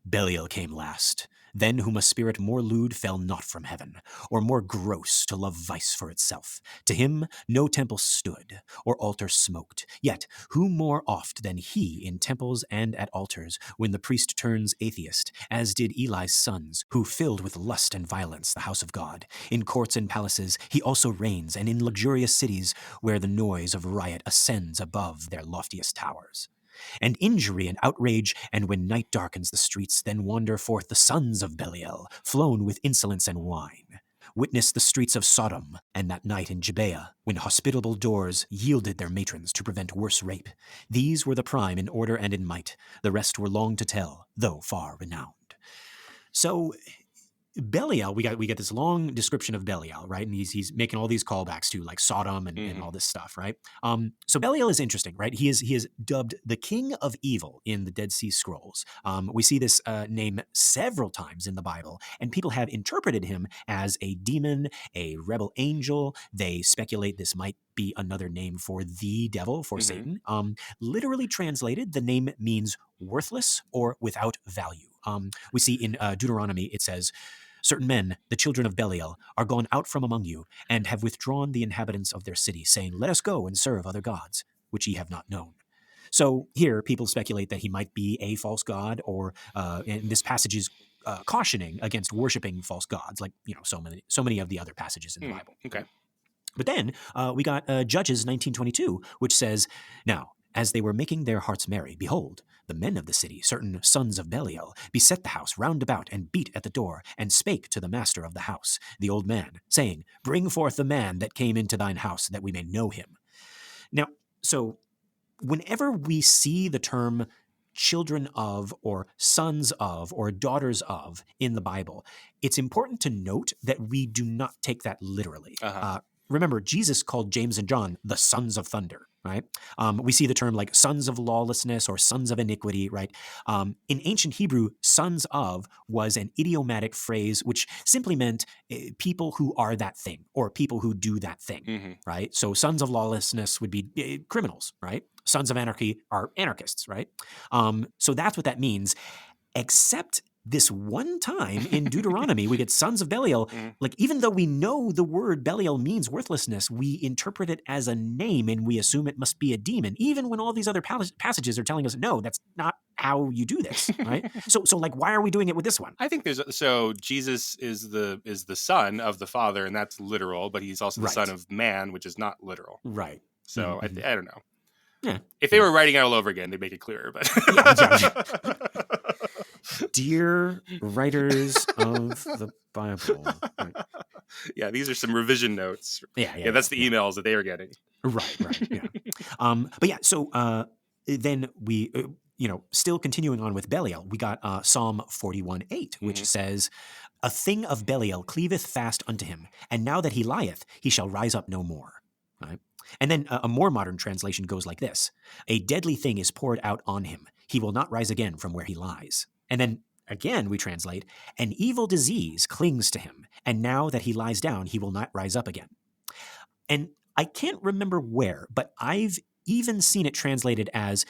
Belial came last. Then whom a spirit more lewd fell not from heaven, or more gross to love vice for itself. To him no temple stood, or altar smoked. Yet who more oft than he in temples and at altars, when the priest turns atheist, as did Eli's sons, who filled with lust and violence the house of God. In courts and palaces he also reigns, and in luxurious cities, where the noise of riot ascends above their loftiest towers. And injury and outrage, and when night darkens the streets, then wander forth the sons of Belial, flown with insolence and wine. Witness the streets of Sodom, and that night in Gibeah, when hospitable doors yielded their matrons to prevent worse rape. These were the prime in order and in might, the rest were long to tell, though far renowned. So Belial, we got this long description of Belial, right? And he's making all these callbacks to like Sodom and all this stuff, right? So Belial is interesting, right? He is dubbed the King of Evil in the Dead Sea Scrolls. We see this name several times in the Bible, and people have interpreted him as a demon, a rebel angel. They speculate this might be another name for the devil, for Satan. Literally translated, the name means worthless or without value. We see in Deuteronomy, it says, certain men, the children of Belial, are gone out from among you, and have withdrawn the inhabitants of their city, saying, let us go and serve other gods, which ye have not known. So here, people speculate that he might be a false god, or and this passage is cautioning against worshiping false gods, like so many of the other passages in the Bible.
Okay.
But then we got Judges 19:22, which says, now, as they were making their hearts merry, behold, the men of the city, certain sons of Belial, beset the house round about, and beat at the door, and spake to the master of the house, the old man, saying, bring forth the man that came into thine house, that we may know him. Now, so whenever we see the term children of, or sons of, or daughters of in the Bible, it's important to note that we do not take that literally. Remember, Jesus called James and John the sons of thunder, right? We see the term like sons of lawlessness or sons of iniquity, right? In ancient Hebrew, sons of was an idiomatic phrase which simply meant people who are that thing or people who do that thing, right? So sons of lawlessness would be criminals, right? Sons of anarchy are anarchists, right? So that's what that means, except this one time in Deuteronomy, we get sons of Belial. Like, even though we know the word Belial means worthlessness, we interpret it as a name and we assume it must be a demon, even when all these other passages are telling us, no, that's not how you do this, right? So like, why are we doing it with this one?
I think Jesus is the son of the Father, and that's literal, but he's also the son of man, which is not literal.
Right.
So I don't know.
Yeah.
If they were writing it all over again, they'd make it clearer. But
dear writers of the Bible. Right.
Yeah, these are some revision notes. Yeah, that's the emails that they were getting.
Right. Yeah. But yeah, so then we, still continuing on with Belial, we got Psalm 41:8, which says, a thing of Belial cleaveth fast unto him, and now that he lieth, he shall rise up no more. Right. And then a more modern translation goes like this: a deadly thing is poured out on him. He will not rise again from where he lies. And then again, we translate, an evil disease clings to him, and now that he lies down, he will not rise up again. And I can't remember where, but I've even seen it translated as,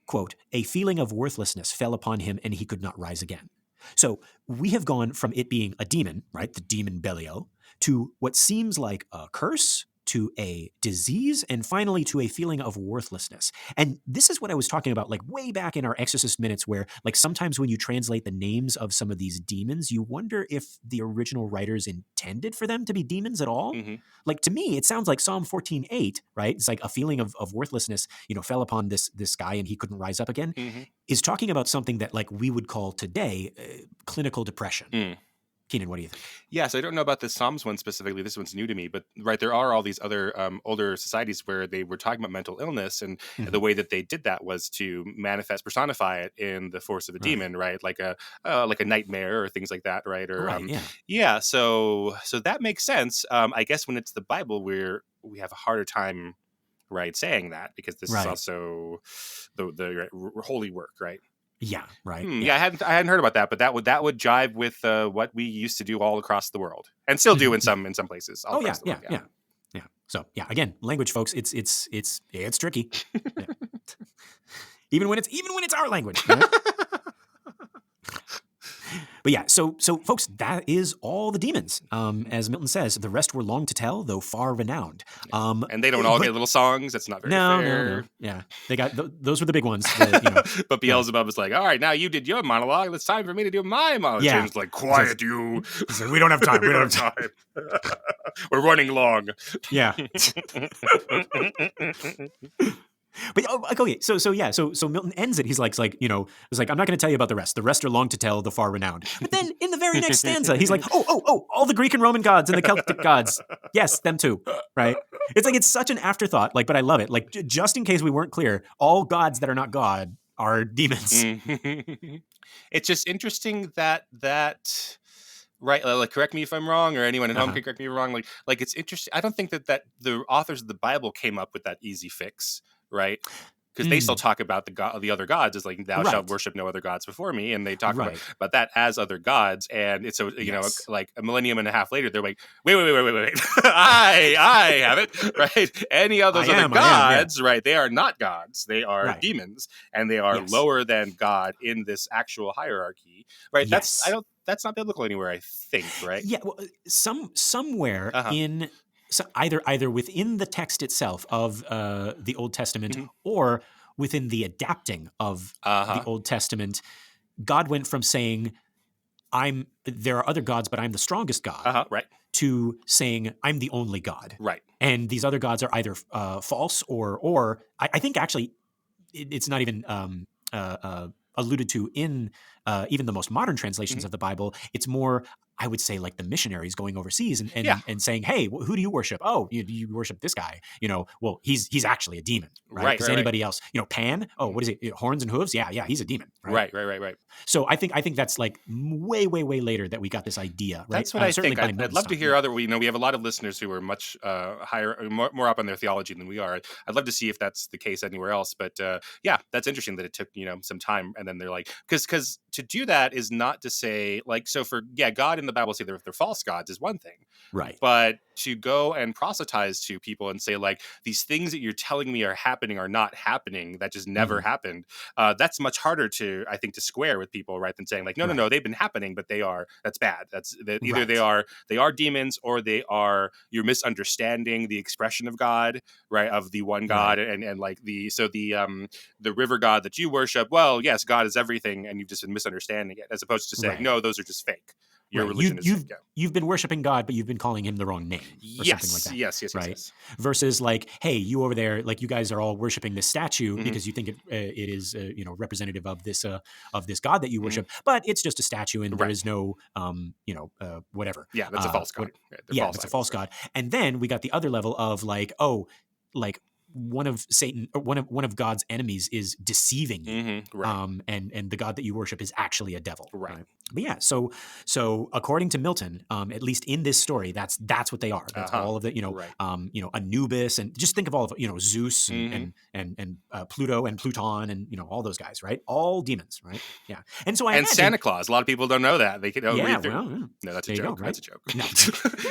quote, a feeling of worthlessness fell upon him and he could not rise again. So we have gone from it being a demon, right, the demon Belial, to what seems like a curse, to a disease, and finally to a feeling of worthlessness. And this is what I was talking about, like way back in our Exorcist minutes, where like sometimes when you translate the names of some of these demons, you wonder if the original writers intended for them to be demons at all.
Mm-hmm.
Like to me, it sounds like Psalm 14:8, right? It's like a feeling of worthlessness, fell upon this guy and he couldn't rise up again,
Mm-hmm.
is talking about something that like we would call today clinical depression.
Mm.
Keenan, what do you think?
Yes, I don't know about the Psalms one specifically. This one's new to me, but right, there are all these other older societies where they were talking about mental illness, and the way that they did that was to personify it in the force of a demon, right? Like a nightmare or things like that, right? Or
yeah.
So that makes sense. I guess when it's the Bible, we have a harder time, right, saying that, because this is also the holy work, right?
Yeah, right.
Yeah, I hadn't heard about that, but that would jive with what we used to do all across the world, and still do in some places.
Yeah. So yeah, again, language, folks, it's tricky. Yeah. even when it's our language. Right? But yeah, so folks, that is all the demons. As Milton says, the rest were long to tell, though far renowned.
And they don't all get little songs. That's not very fair.
No. Yeah, they got those were the big ones.
But Beelzebub is like, all right, now you did your monologue. It's time for me to do my monologue.
Yeah.
James is like, quiet you.
He's like, we don't have time. We don't have time.
We're running long.
Yeah. But okay, so Milton ends it. He's like, it's like, I'm not going to tell you about the rest. The rest are long to tell, the far renowned. But then in the very next stanza, he's like, oh, all the Greek and Roman gods and the Celtic gods, yes, them too, right? It's like it's such an afterthought, like, but I love it. Like, just in case we weren't clear, all gods that are not God are demons.
It's just interesting that. Right, like correct me if I'm wrong, or anyone at home can correct me if I'm wrong. Like it's interesting. I don't think that the authors of the Bible came up with that easy fix, right? Because they still talk about the other gods as like, thou shalt worship no other gods before me, and they talk about that as other gods. And it's like a millennium and a half later, they're like, wait, I have it, right? Any of those other gods, right? They are not gods; they are demons, and they are lower than God in this actual hierarchy, right?
Yes.
That's not biblical anywhere, I think, right?
Yeah, well, somewhere in. So either within the text itself of the Old Testament or within the adapting of the Old Testament, God went from saying, there are other gods, but I'm the strongest God, to saying, I'm the only God.
Right.
And these other gods are either false or I think actually it's not even alluded to in even the most modern translations of the Bible. It's more, I would say, like the missionaries going overseas and saying, hey, who do you worship? Oh, you worship this guy. Well, he's actually a demon, right? Because anybody else, Pan, oh, what is it? Horns and hooves? Yeah, he's a demon. Right. So I think that's like way later that we got this idea. Right?
That's what I think. I'd love to hear other. We have a lot of listeners who are much higher, more up on their theology than we are. I'd love to see if that's the case anywhere else. But that's interesting that it took some time, and then they're like, because to do that is not to say like, so for God in the Bible say they're false gods is one thing,
right?
But to go and proselytize to people and say like, these things that you're telling me are happening are not happening, that just never happened, that's much harder to, I think, to square with people, right, than saying like, no, they've been happening, but that's bad. Either they are demons, or you're misunderstanding the expression of God, right, of the one God, and like the river god that you worship. Well, yes, God is everything, and you've just been misunderstanding it, as opposed to saying no, those are just fake. Your religion is fake. You've
been worshiping God, but you've been calling him the wrong name, or something like that.
Yes.
Right.
Yes.
Versus like, hey, you over there, like you guys are all worshiping this statue because you think it is representative of this God that you worship, but it's just a statue, and there is no whatever.
Yeah, that's a false god.
It's a false god. And then we got the other level of like, one of Satan, or one of God's enemies is deceiving you, and the God that you worship is actually a devil, right? But yeah, so according to Milton, at least in this story, that's what they are. That's all of the Anubis, and just think of all of Zeus and Pluto and Pluton and all those guys, right? All demons, right? Yeah, and so I imagine
Santa Claus. A lot of people don't know that. They can read through. No, that's a joke. That's a joke. No.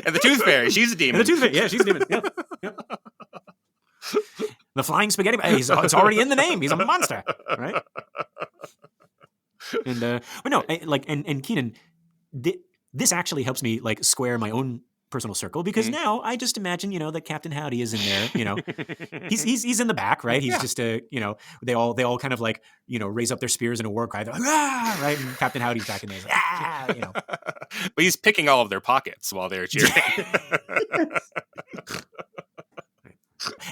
And the Tooth Fairy, she's a demon.
And the Tooth Fairy, yeah, she's a demon. Yep. The flying spaghetti, it's already in the name. He's a monster, right? And but no, and Keenan, this actually helps me like square my own personal circle because now I just imagine, that Captain Howdy is in there, he's in the back, right? He's just they all kind of like, raise up their spears in a war cry. They're like, ah, right? And Captain Howdy's back in there. He's like, ah,
But he's picking all of their pockets while they're cheering.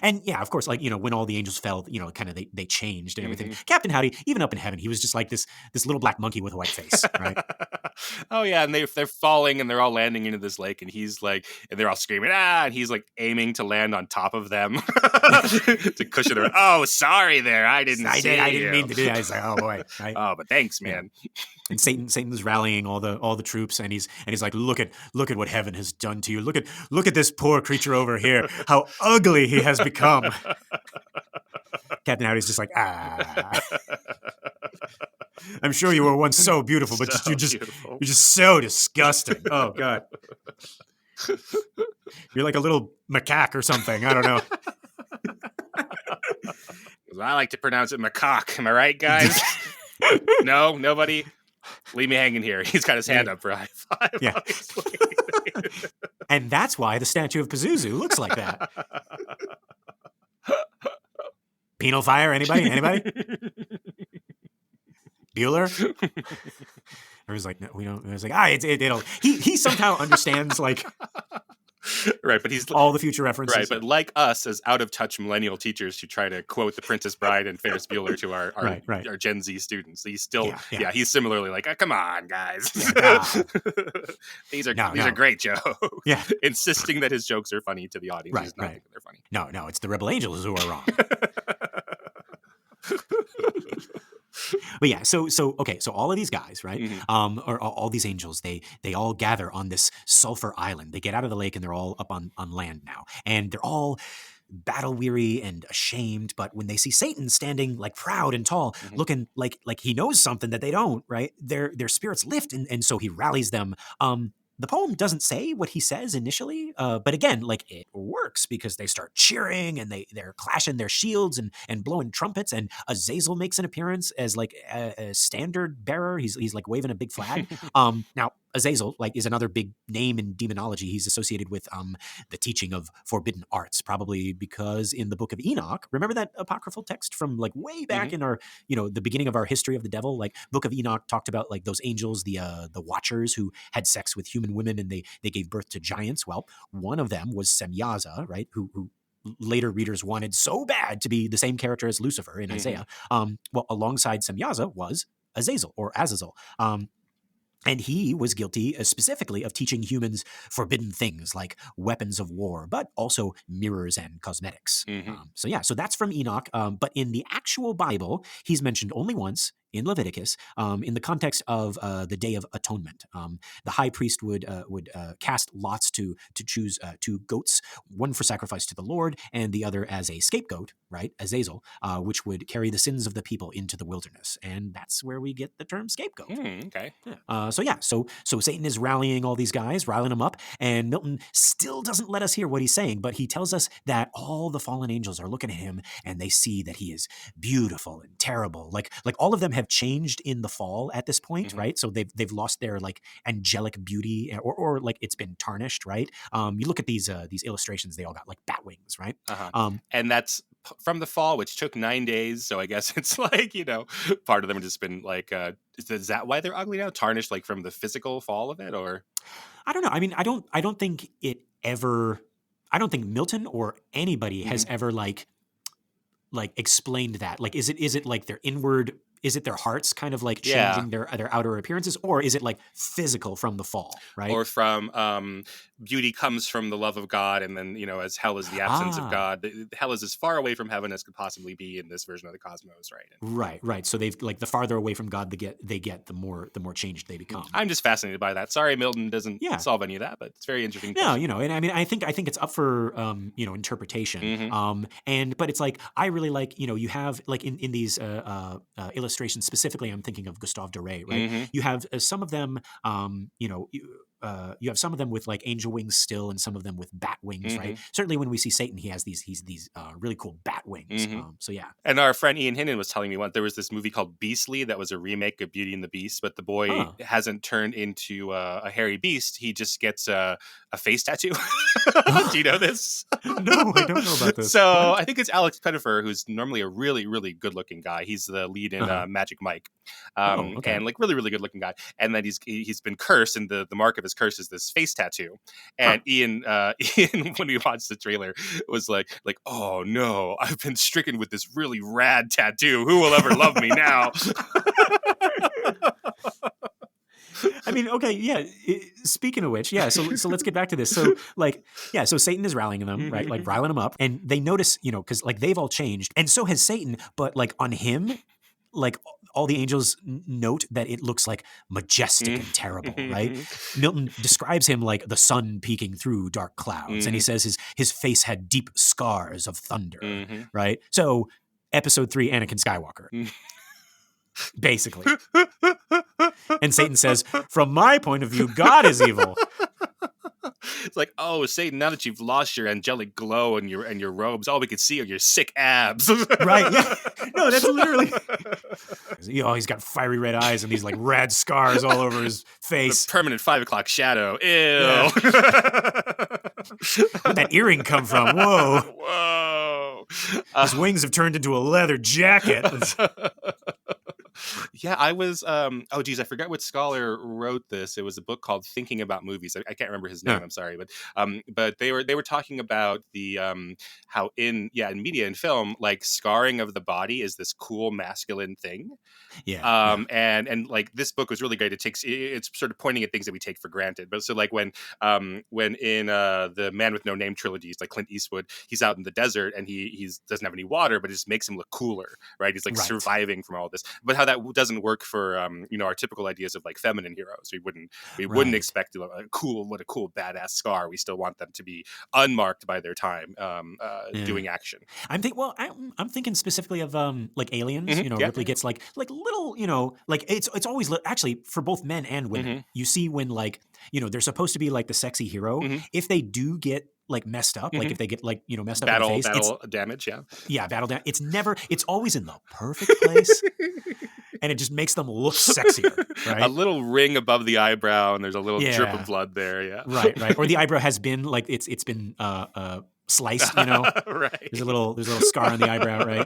And yeah, of course, like, when all the angels fell, kind of they changed and everything. Captain Howdy, even up in heaven, he was just like this little black monkey with a white face, right?
Oh yeah, and they're falling and they're all landing into this lake, and he's like, and they're all screaming, ah, and he's like aiming to land on top of them to cushion it. Oh, sorry there, I didn't
mean to do that. He's like, oh boy, right?
Oh, but thanks, man.
And Satan's rallying all the troops, and he's like, look at what heaven has done to you. Look at this poor creature over here. How ugly he has become. Captain Howdy's just like, ah. I'm sure you were once so beautiful, but you're just so disgusting. Oh God. You're like a little macaque or something. I don't know.
I like to pronounce it macaque. Am I right, guys? No, nobody. Leave me hanging here. He's got his hand up for a high five.
Yeah. And that's why the statue of Pazuzu looks like that. Penal fire? Anybody? Bueller? Everyone's like, no, we don't. I was like, it'll. He somehow understands like.
Right, but he's
all the future references.
Right, but like us as out of touch millennial teachers who try to quote The Princess Bride and Ferris Bueller to our Gen Z students, he's still he's similarly like, oh, come on, guys, these are great jokes. Yeah, insisting that his jokes are funny to the audience. He's not thinking they're funny.
No, it's the rebel angels who are wrong. But yeah, so all of these guys, right, or all these angels, they all gather on this sulfur island. They get out of the lake and they're all up on land now, and they're all battle weary and ashamed. But when they see Satan standing like proud and tall, looking like he knows something that they don't, right, their spirits lift, and so he rallies them. The poem doesn't say what he says initially, but again, like it works because they start cheering and they're clashing their shields and blowing trumpets, and Azazel makes an appearance as like a standard bearer. He's like waving a big flag. Now Azazel like is another big name in demonology. He's associated with the teaching of forbidden arts, probably because in the Book of Enoch, remember that apocryphal text from like way back in our the beginning of our history of the devil. Like Book of Enoch talked about like those angels, the Watchers, who had sex with human women and they gave birth to giants. Well, one of them was Semyaza, right? Who later readers wanted so bad to be the same character as Lucifer in Isaiah. Well, alongside Semyaza was Azazel or Azazel. And he was guilty specifically of teaching humans forbidden things like weapons of war, but also mirrors and cosmetics. So that's from Enoch. But in the actual Bible, he's mentioned only once in Leviticus, in the context of the Day of Atonement. The high priest would cast lots to choose two goats, one for sacrifice to the Lord and the other as a scapegoat, right, Azazel, which would carry the sins of the people into the wilderness. And that's where we get the term scapegoat.
Okay.
So Satan is rallying all these guys, riling them up, and Milton still doesn't let us hear what he's saying, but he tells us that all the fallen angels are looking at him and they see that he is beautiful and terrible. Like all of them have changed in the fall at this point, right? So they've lost their like angelic beauty, or like it's been tarnished, right? You look at these illustrations; they all got like bat wings, right?
And that's from the fall, which took 9 days. So I guess it's like part of them have just been like, is that why they're ugly now? Tarnished like from the physical fall of it, or
I don't know. I mean, I don't think it ever. I don't think Milton or anybody has ever like explained that. Like, is it like their inward? Is it their hearts kind of like changing their outer appearances, or is it like physical from the fall, right?
Or from beauty comes from the love of God, and then as hell is the absence of God. Hell is as far away from heaven as could possibly be in this version of the cosmos, right?
Right. So they've like the farther away from God they get, the more changed they become.
I'm just fascinated by that. Sorry, Milton doesn't solve any of that, but it's very interesting.
No, and I mean I think it's up for interpretation. But it's like I really like you have like in these illustrations specifically, I'm thinking of Gustave Doré, right? You have some of them, you have some of them with like angel wings still, and some of them with bat wings, right? Certainly, when we see Satan, he has these really cool bat wings.
And our friend Ian Hinnon was telling me there was this movie called Beastly that was a remake of Beauty and the Beast, but the boy hasn't turned into a hairy beast. He just gets a a face tattoo. Do you know this?
No, I don't know about this.
So
What?
I think it's Alex Pettyfer, who's normally a really, really good-looking guy. He's the lead in Magic Mike,
Okay.
and like really, really good-looking guy. And then he's been cursed, and the mark of his curse is this face tattoo. And Ian, when we watched the trailer, was like, oh no, I've been stricken with this really rad tattoo. Who will ever love me now?
I mean, okay, yeah. Speaking of which, yeah. So let's get back to this. So so Satan is rallying them, right? Like riling them up, and they notice, because like they've all changed, and so has Satan. But like on him, like all the angels note that it looks like majestic and terrible, right? Milton describes him like the sun peeking through dark clouds, and he says his face had deep scars of thunder, right? So episode 3, Anakin Skywalker. Basically. And Satan says, from my point of view, God is evil.
It's like, oh, Satan, now that you've lost your angelic glow and your robes, all we can see are your sick abs.
Right. Yeah. No, that's literally. He's got fiery red eyes and these like rad scars all over his face.
The permanent 5 o'clock shadow. Ew.
Yeah. Where'd that earring come from? Whoa.
Whoa.
His wings have turned into a leather jacket.
Yeah, I was. I forgot what scholar wrote this. It was a book called "Thinking About Movies." I can't remember his name. I'm sorry, but they were talking about the how in media and film, like scarring of the body is this cool masculine thing.
Yeah.
And like this book was really great. It's sort of pointing at things that we take for granted. But so like when in the Man with No Name trilogies, like Clint Eastwood, he's out in the desert and he doesn't have any water, but it just makes him look cooler, right? He's like surviving from all this. But how that doesn't work for our typical ideas of like feminine heroes. We wouldn't expect what a cool badass scar. We still want them to be unmarked by their time doing action.
I'm thinking specifically of like Aliens. Ripley gets like little, like it's always actually for both men and women. You see when like they're supposed to be like the sexy hero. If they do get like messed up, like if they get like messed up in the face,
battle damage,
battle damage. It's always in the perfect place, and it just makes them look sexier. Right,
a little ring above the eyebrow, and there's a little drip of blood there. Yeah,
right. Or the eyebrow has been like it's been sliced.
Right.
There's a little scar on the eyebrow.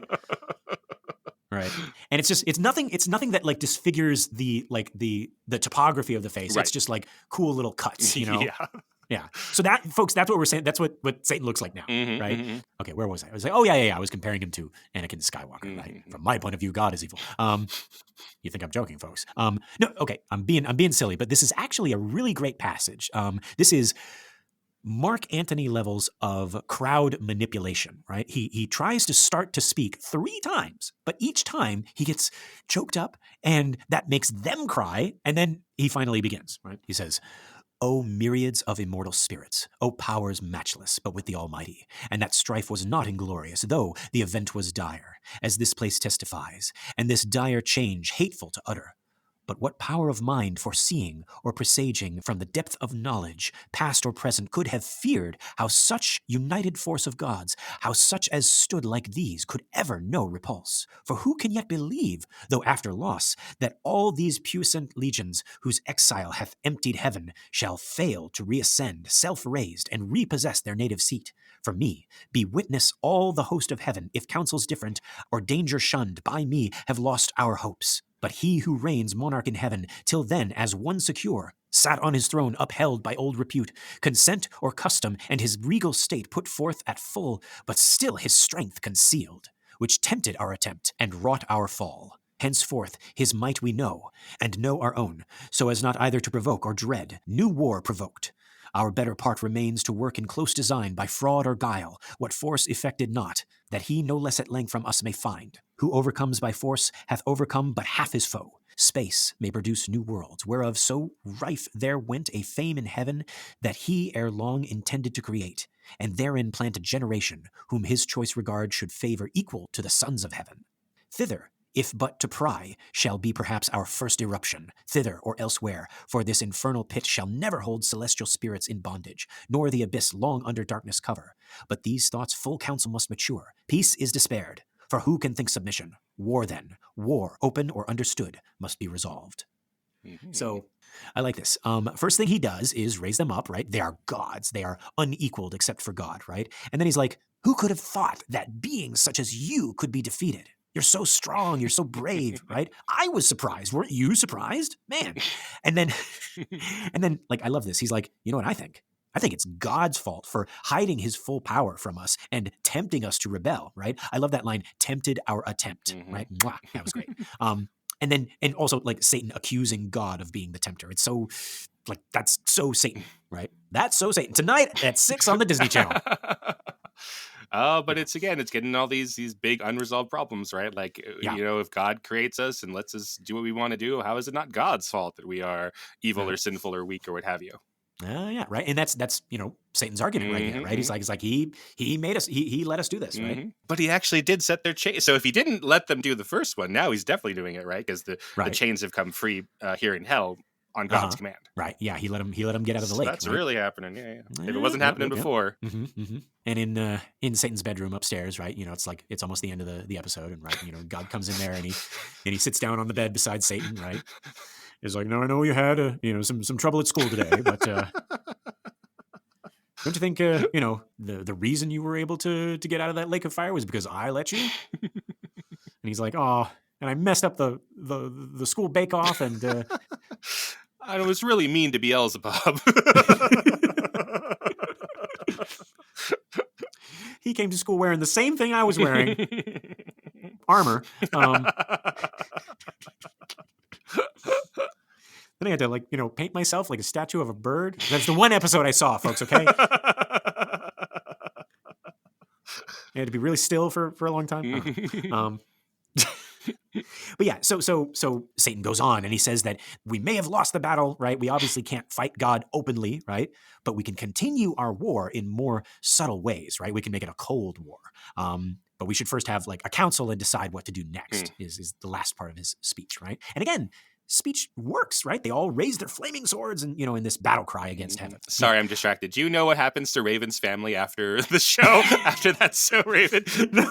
Right. And it's nothing that like disfigures the topography of the face. Right. It's just like cool little cuts, Yeah. So that, folks, that's what we're saying. That's what Satan looks like now, right? Okay, where was I? I was like, oh yeah. I was comparing him to Anakin Skywalker, right? From my point of view, God is evil. You think I'm joking, folks? No, okay, I'm being silly, but this is actually a really great passage. This is Mark Antony levels of crowd manipulation, right? He tries to start to speak 3 times, but each time he gets choked up, and that makes them cry, and then he finally begins, right? He says, O myriads of immortal spirits, O powers matchless, but with the Almighty, and that strife was not inglorious, though the event was dire, as this place testifies, and this dire change hateful to utter. But what power of mind foreseeing or presaging from the depth of knowledge, past or present, could have feared how such united force of gods, how such as stood like these, could ever know repulse? For who can yet believe, though after loss, that all these puissant legions, whose exile hath emptied heaven, shall fail to reascend, self-raised, and repossess their native seat? For me, be witness all the host of heaven, if counsels different, or danger shunned, by me have lost our hopes. But he who reigns monarch in heaven, till then as one secure, sat on his throne upheld by old repute, consent or custom, and his regal state put forth at full, but still his strength concealed, which tempted our attempt, and wrought our fall. Henceforth his might we know, and know our own, so as not either to provoke or dread new war provoked. Our better part remains to work in close design by fraud or guile, what force effected not, that he no less at length from us may find. Who overcomes by force hath overcome but half his foe. Space may produce new worlds, whereof so rife there went a fame in heaven, that he ere long intended to create, and therein plant a generation, whom his choice regard should favor equal to the sons of heaven. Thither, if but to pry, shall be perhaps our first eruption, thither or elsewhere, for this infernal pit shall never hold celestial spirits in bondage, nor the abyss long under darkness cover. But these thoughts full counsel must mature. Peace is despaired, for who can think submission? War then, war, open or understood, must be resolved. So I like this. First thing he does is raise them up, right? They are gods. They are unequaled except for God, right? And then he's like, who could have thought that beings such as you could be defeated? You're so strong. You're so brave, right? I was surprised. Weren't you surprised? Man. And then, like, I love this. He's like, you know what I think? I think it's God's fault for hiding his full power from us and tempting us to rebel, right? I love that line, tempted our attempt, right? Mwah, that was great. And also like Satan accusing God of being the tempter. It's so like, that's so Satan, right? That's so Satan. Tonight at 6 on the Disney Channel.
But it's getting all these big unresolved problems, right? Like, you know, if God creates us and lets us do what we want to do, how is it not God's fault that we are evil or sinful or weak or what have you?
Yeah, right. And that's you know, Satan's argument right here, right? He's like he made us, he let us do this, right?
But he actually did set their chains. So if he didn't let them do the first one, now he's definitely doing it, right? Because the chains have come free here in hell on God's command. Right.
Yeah, he let him get out of the lake.
That's really happening. Yeah. If it wasn't happening before.
And in Satan's bedroom upstairs, right? You know, it's almost the end of the episode, and right, you know, God comes in there and he sits down on the bed beside Satan, right? He's like, no, I know you had you know, some trouble at school today, but don't you think you know, the reason you were able to get out of that lake of fire was because I let you? And he's like, oh, and I messed up the school bake off, and
I was really mean to Beelzebub.
He came to school wearing the same thing I was wearing, armor. Then I had to, like, you know, paint myself like a statue of a bird. That's the one episode I saw, folks, okay? I had to be really still for a long time. But yeah, so Satan goes on and he says that we may have lost the battle, right? We obviously can't fight God openly, right? But we can continue our war in more subtle ways, right? We can make it a cold war. But we should first have like a council and decide what to do next is the last part of his speech, right? And again, speech works, right? They all raise their flaming swords and, you know, in this battle cry against heaven.
Sorry, I'm distracted. Do you know what happens to Raven's family after the show? After That's So Raven?
No.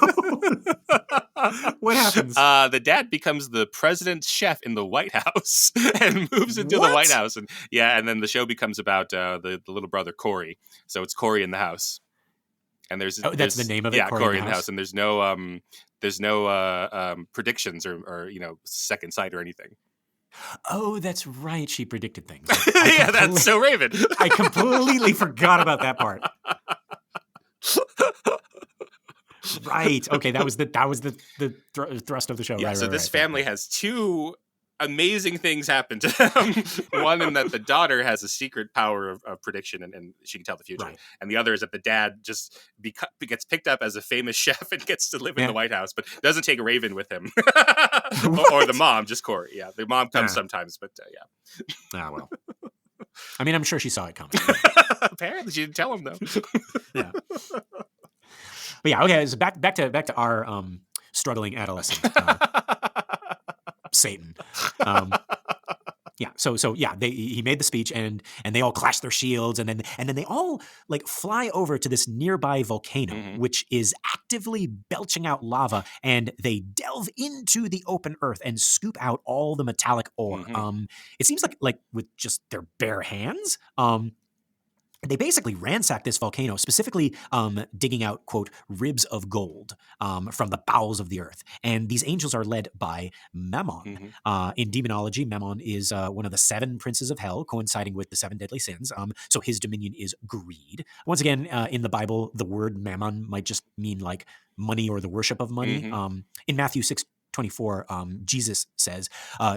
What happens?
The dad becomes the president's chef in the White House and moves into the White House. And then the show becomes about the little brother, Corey. So it's Corey in the house. And that's
the name of it.
Yeah, Corey in the house. And there's no predictions or you know, second sight or anything.
Oh, that's right. She predicted things.
Yeah, That's So Raven.
I completely forgot about that part. Right. Okay. That was the thrust of the show.
Yeah.
Right,
so this family has two amazing things happen to them. One in that the daughter has a secret power of prediction and she can tell the future. Right. And the other is that the dad just gets picked up as a famous chef and gets to live in the White House, but doesn't take Raven with him. or the mom, just Corey. Yeah. The mom comes sometimes, but yeah.
Ah, well. I mean, I'm sure she saw it coming.
Apparently she didn't tell him though.
Yeah. But yeah, okay, so back to our struggling adolescent, Satan. Yeah, so yeah, he made the speech and they all clashed their shields and then they all like fly over to this nearby volcano, which is actively belching out lava, and they delve into the open earth and scoop out all the metallic ore. It seems like with just their bare hands. They basically ransacked this volcano, specifically digging out, quote, ribs of gold from the bowels of the earth. And these angels are led by Mammon. In demonology, Mammon is one of the 7 princes of hell, coinciding with the 7 deadly sins. So his dominion is greed. Once again, in the Bible, the word Mammon might just mean like money or the worship of money. In Matthew 6:24, Jesus says,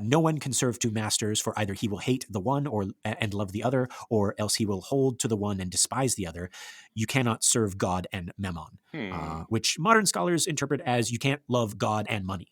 no one can serve 2 masters, for either he will hate the one and love the other, or else he will hold to the one and despise the other. You cannot serve God and Mammon, which modern scholars interpret as you can't love God and money.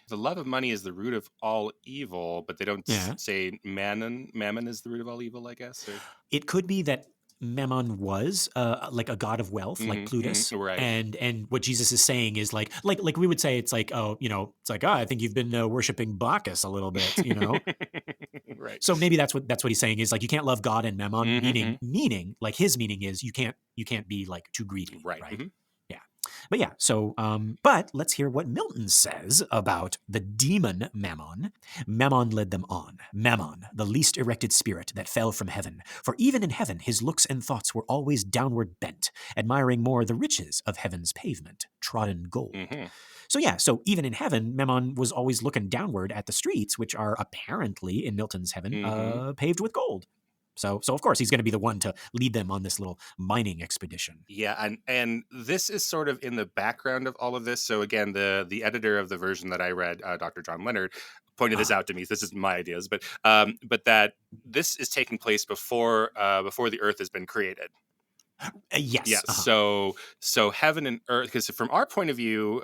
The love of money is the root of all evil, but they don't say Mammon is the root of all evil, I guess. Or...
It could be that Mammon was like a god of wealth, like Plutus,
right?
And what Jesus is saying is like we would say it's like, oh, you know, it's like, I think you've been worshiping Bacchus a little bit, you know,
right?
So maybe that's what he's saying is like you can't love God and Mammon, meaning like his meaning is you can't be like too greedy, right? Yeah. But yeah, so, but let's hear what Milton says about the demon Mammon. Mammon led them on. Mammon, the least erected spirit that fell from heaven. For even in heaven, his looks and thoughts were always downward bent, admiring more the riches of heaven's pavement, trodden gold.
Mm-hmm.
So yeah, so even in heaven, Mammon was always looking downward at the streets, which are apparently in Milton's heaven, paved with gold. So of course he's going to be the one to lead them on this little mining expedition.
Yeah, and this is sort of in the background of all of this. So again, the editor of the version that I read, Dr. John Leonard, pointed this out to me. This is my ideas, but that this is taking place before the Earth has been created.
Yes.
Yeah. So heaven and earth, because from our point of view,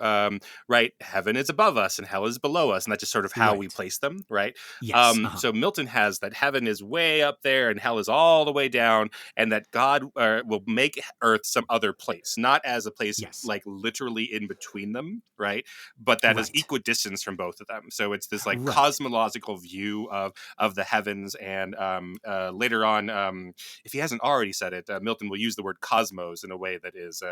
right, heaven is above us and hell is below us, and that's just sort of how we place them, right?
Yes.
So Milton has that heaven is way up there and hell is all the way down, and that God will make earth some other place, not as a place like literally in between them, right? But that is equidistant from both of them. So it's this like cosmological view of the heavens, and later on, if he hasn't already said it, Milton will use the word cosmos in a way that is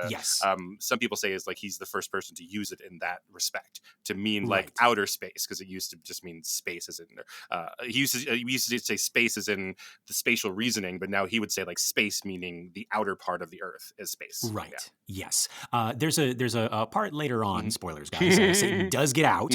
some people say is like he's the first person to use it in that respect to mean like outer space, because it used to just mean space as in he used to say space as in the spatial reasoning, but now he would say like space meaning the outer part of the earth is space.
Yes. There's a part later on, spoilers guys, Satan does get out,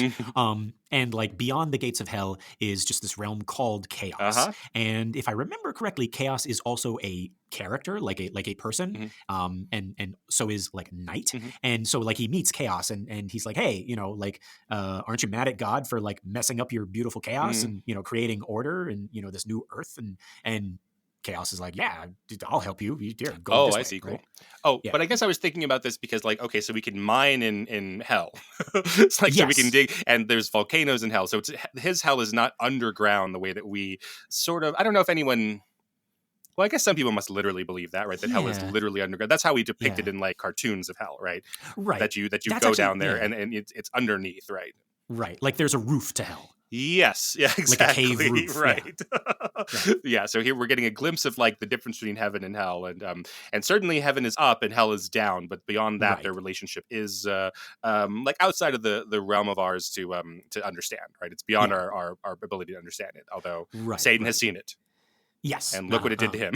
and like beyond the gates of hell is just this realm called chaos. And if I remember correctly, chaos is also a character, like a person, and so is like night. And so like he meets chaos, and he's like, hey, like aren't you mad at God for like messing up your beautiful chaos and creating order and this new earth, and Chaos is like, yeah, I'll help you. Go this way,
I see. Cool.
Right?
Oh, yeah. But I guess I was thinking about this because, like, okay, so we can mine in hell. It's like, so we can dig, and there's volcanoes in hell. So his hell is not underground the way that we sort of, I don't know if anyone, well, I guess some people must literally believe that, right? That hell is literally underground. That's how we depict it in like cartoons of hell, right?
Right.
That you go down there and it's underneath, right?
Right. Like there's a roof to hell.
Yes. Yeah, exactly.
Like a cave roof.
Right. Yeah. So here we're getting a glimpse of like the difference between heaven and hell. And certainly heaven is up and hell is down. But beyond that, their relationship is like outside of the realm of ours to understand, right? It's beyond our ability to understand it, although Satan has seen it.
Yes.
And look what it did to him.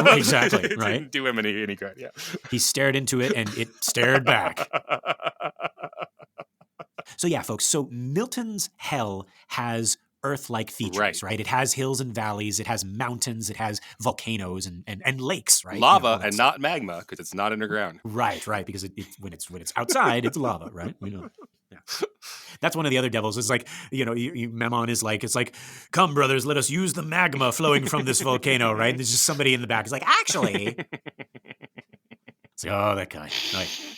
Exactly.
It didn't do him any good. Yeah.
He stared into it and it stared back. So yeah, folks, so Milton's hell has Earth-like features, right? It has hills and valleys, it has mountains, it has volcanoes and lakes, right?
Lava and not magma, because it's not underground.
Right, because when it's outside, it's lava, right? We know. Yeah. That's one of the other devils. It's like, Memon is like, it's like, come brothers, let us use the magma flowing from this volcano, right? And there's just somebody in the back. It's like, actually. It's like, oh, that guy. Right.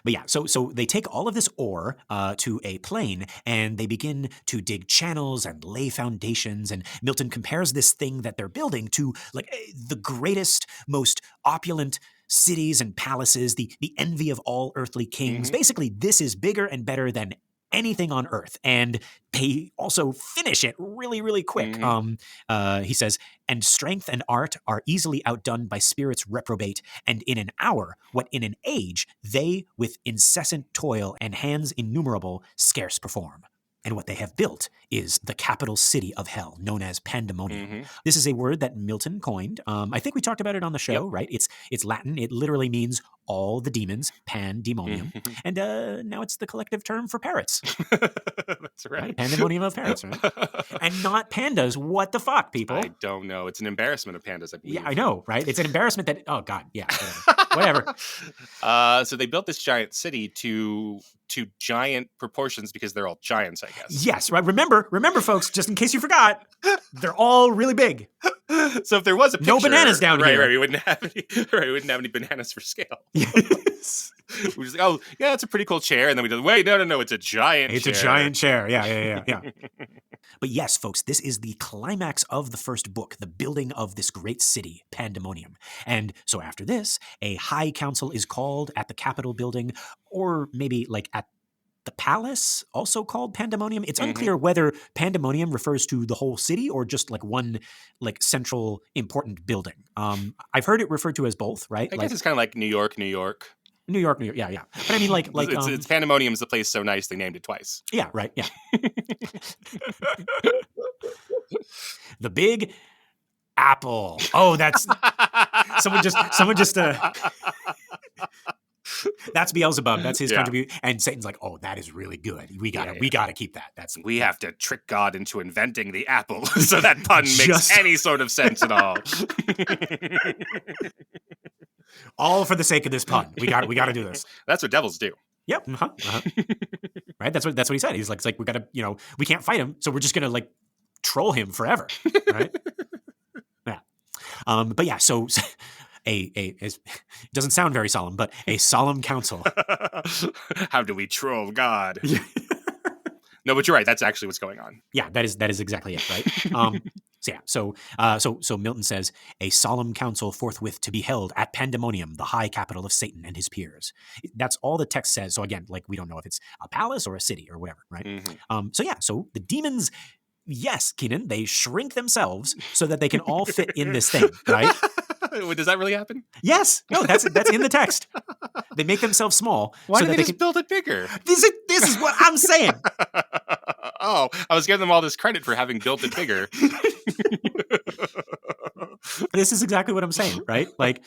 But yeah, so they take all of this ore to a plain and they begin to dig channels and lay foundations. And Milton compares this thing that they're building to like the greatest, most opulent cities and palaces, the envy of all earthly kings. Basically, this is bigger and better than anything on earth. And they also finish it really, really quick. He says, and strength and art are easily outdone by spirits reprobate, and in an hour, what in an age, they with incessant toil and hands innumerable scarce perform. And what they have built is the capital city of hell, known as Pandemonium. This is a word that Milton coined. I think we talked about it on the show, right? It's Latin. It literally means all the demons, Pandemonium. And now it's the collective term for parrots.
That's right.
Pandemonium of parrots, right? And not pandas. What the fuck, people?
I don't know. It's an embarrassment of pandas, I believe.
Yeah, I know, right? It's an embarrassment that, oh God, yeah, whatever.
So they built this giant city to giant proportions because they're all giants, I guess.
Yes, right. Remember, folks, just in case you forgot, they're all really big.
So if there was a picture,
no bananas down here.
Right, we wouldn't have any bananas for scale. Yes. We're just like, oh, yeah, that's a pretty cool chair. And then we just, wait, no, it's a giant chair.
It's a giant chair. Yeah. But yes, folks, this is the climax of the first book, the building of this great city, Pandemonium. And so after this, a high council is called at the Capitol building, or maybe like at the palace, also called Pandemonium. It's unclear whether Pandemonium refers to the whole city or just like one like central important building. I've heard it referred to as both, right?
I guess it's kind of like New York.
New York. Yeah. But I mean, like
it's Pandemonium's the place so nice they named it twice.
Yeah, right. Yeah. The Big Apple. Oh, that's someone just that's Beelzebub. That's his contribution. And Satan's like, oh, that is really good. We gotta keep that.
We have to trick God into inventing the apple so that pun makes any sort of sense at all.
All for the sake of this pun. We got to do this.
That's what devils do.
Yep. Right. That's what he said. He's like, it's like we gotta, we can't fight him, so we're just gonna like troll him forever. Right. Yeah. But yeah. So it doesn't sound very solemn, but a solemn council.
How do we troll God? No, but you're right. That's actually what's going on.
Yeah, that is exactly it, right? So Milton says, a solemn council forthwith to be held at Pandemonium, the high capital of Satan and his peers. That's all the text says. So again, like we don't know if it's a palace or a city or whatever, right? Mm-hmm. So the demons, yes, Keenan, they shrink themselves so that they can all fit in this thing, right?
Does that really happen?
Yes. No, that's in the text. They make themselves small.
Why so do they just build it bigger?
This is what I'm saying.
Oh, I was giving them all this credit for having built it bigger.
This is exactly what I'm saying, right? Like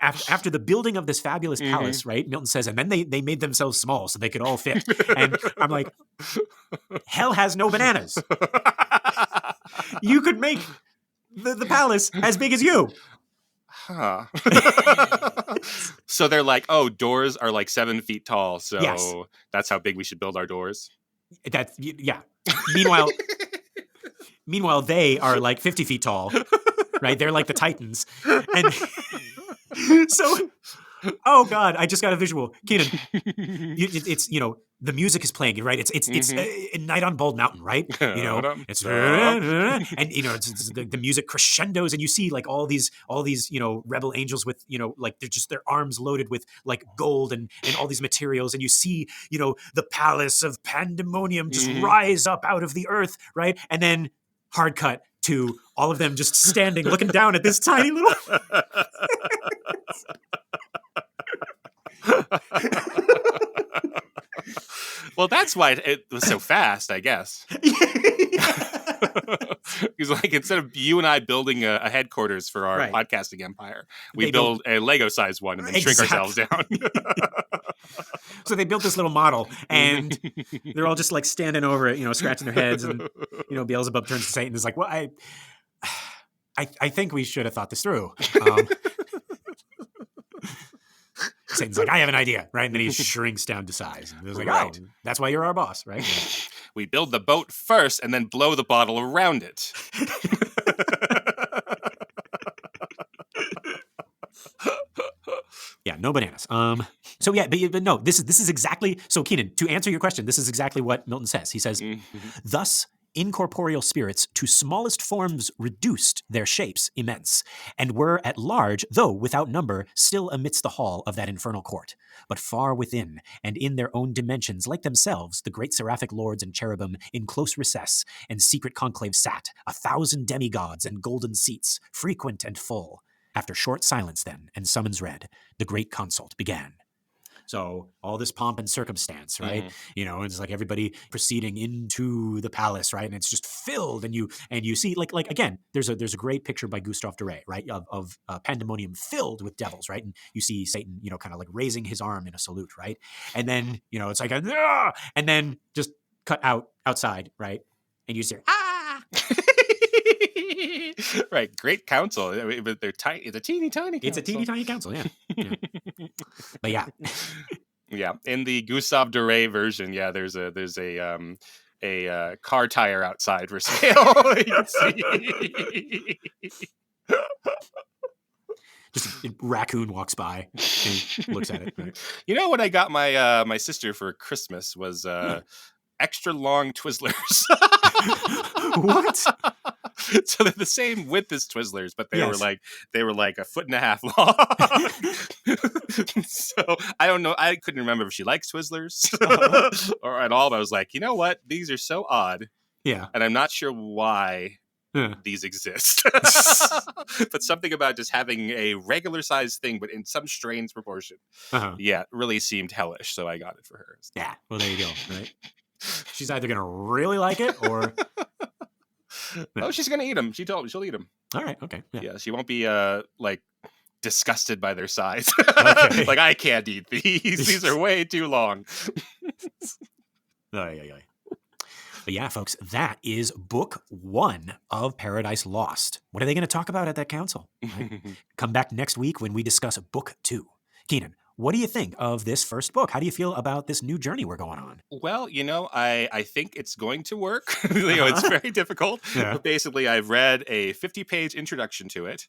after the building of this fabulous palace, right? Milton says, and then they made themselves small so they could all fit. And I'm like, hell has no bananas. You could make the palace as big as you.
Huh. So they're like, oh, doors are like 7 feet tall, so that's how big we should build our doors.
Yeah. Meanwhile, they are like 50 feet tall, right? They're like the Titans, and so. Oh God! I just got a visual, Keenan. It's the music is playing, right? It's Night on Bald Mountain, right? It's and it's the music crescendos, and you see like all these rebel angels with like they're just their arms loaded with like gold and all these materials, and you see the palace of Pandemonium just rise up out of the earth, right? And then hard cut to all of them just standing, looking down at this tiny little.
Well, that's why it was so fast, I guess. Because like instead of you and I building a headquarters for our podcasting empire, we build a Lego-sized one and then shrink ourselves down.
So they built this little model, and they're all just like standing over it, scratching their heads, and Beelzebub turns to Satan and is like, "Well, I think we should have thought this through." Satan's like, I have an idea, right? And then he shrinks down to size. And he's like, oh, that's why you're our boss, right?
We build the boat first and then blow the bottle around it.
Yeah, no bananas. So yeah, but no, this is exactly, so Keenan, to answer your question, this is exactly what Milton says. He says, thus, incorporeal spirits to smallest forms reduced their shapes immense, and were at large, though without number, still amidst the hall of that infernal court. But far within, and in their own dimensions, like themselves, the great seraphic lords and cherubim in close recess and secret conclave sat, 1,000 demigods and golden seats, frequent and full. After short silence then, and summons read, the great consult began. So all this pomp and circumstance, right? It's like everybody proceeding into the palace, right? And it's just filled, and you see like again, there's a great picture by Gustave Doré, right, of Pandemonium filled with devils, right? And you see Satan, kind of like raising his arm in a salute, right? And then it's like and then just cut outside, right? And you see
Right, great council. I mean, but they're tiny. It's a teeny tiny council.
It's a teeny tiny council, yeah. But yeah.
Yeah, in the Gustave Doré version, there's a car tire outside for sale. You can see.
Just a raccoon walks by and looks at it. Right?
What I got my sister for Christmas was extra long Twizzlers.
What?
So they're the same width as Twizzlers, but they were like a foot and a half long. So I don't know. I couldn't remember if she likes Twizzlers or at all. But I was like, you know what? These are so odd.
Yeah.
And I'm not sure why these exist. But something about just having a regular sized thing, but in some strange proportion. Yeah, it really seemed hellish. So I got it for her.
Yeah. Well, there you go. Right. She's either going to really like it or.
Oh, she's going to eat them. She told me she'll eat them.
All right. Okay.
Yeah, she won't be like disgusted by their size.
Okay.
Like, I can't eat these. These are way too long.
But yeah, folks, that is book 1 of Paradise Lost. What are they going to talk about at that council? Right? Come back next week when we discuss book 2. Keenan, what do you think of this first book? How do you feel about this new journey we're going on?
Well, I think it's going to work. It's very difficult. Yeah. But basically, I've read a 50-page introduction to it.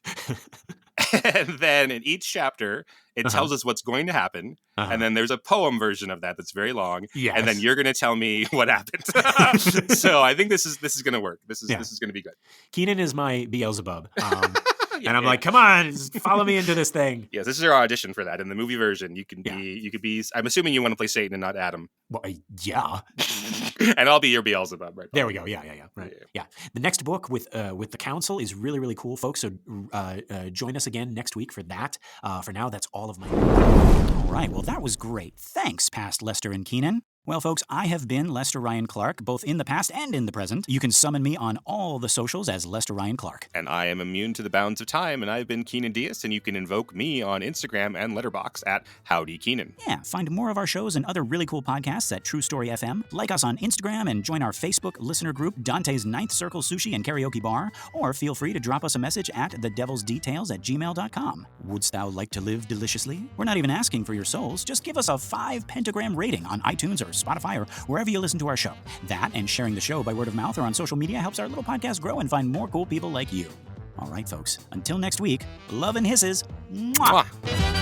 And then in each chapter, it tells us what's going to happen. And then there's a poem version of that that's very long. Yes. And then you're going to tell me what happened. So I think this is going to work. This is going to be good.
Keenan is my Beelzebub. And I'm like, come on, follow me into this thing.
Yes, this is our audition for that. In the movie version, you could be, I'm assuming you want to play Satan and not Adam.
Well, yeah.
And I'll be your Beelzebub, right?
There we go. Yeah. Right. Yeah. The next book with the council is really, really cool, folks. So join us again next week for that. For now, that's all of my.
All right. Well, that was great. Thanks, past Lester and Keenan. Well, folks, I have been Lester Ryan Clark, both in the past and in the present. You can summon me on all the socials as Lester Ryan Clark.
And I am immune to the bounds of time, and I've been Keenan Diaz, and you can invoke me on Instagram and Letterboxd at Howdy Keenan.
Yeah, find more of our shows and other really cool podcasts at True Story FM. Like us on Instagram and join our Facebook listener group, Dante's Ninth Circle Sushi and Karaoke Bar, or feel free to drop us a message at thedevilsdetails@gmail.com. Wouldst thou like to live deliciously? We're not even asking for your souls. Just give us a 5-pentagram rating on iTunes or Spotify or wherever you listen to our show. That and sharing the show by word of mouth or on social media helps our little podcast grow and find more cool people like you. All right, folks. Until next week, love and hisses. Mwah!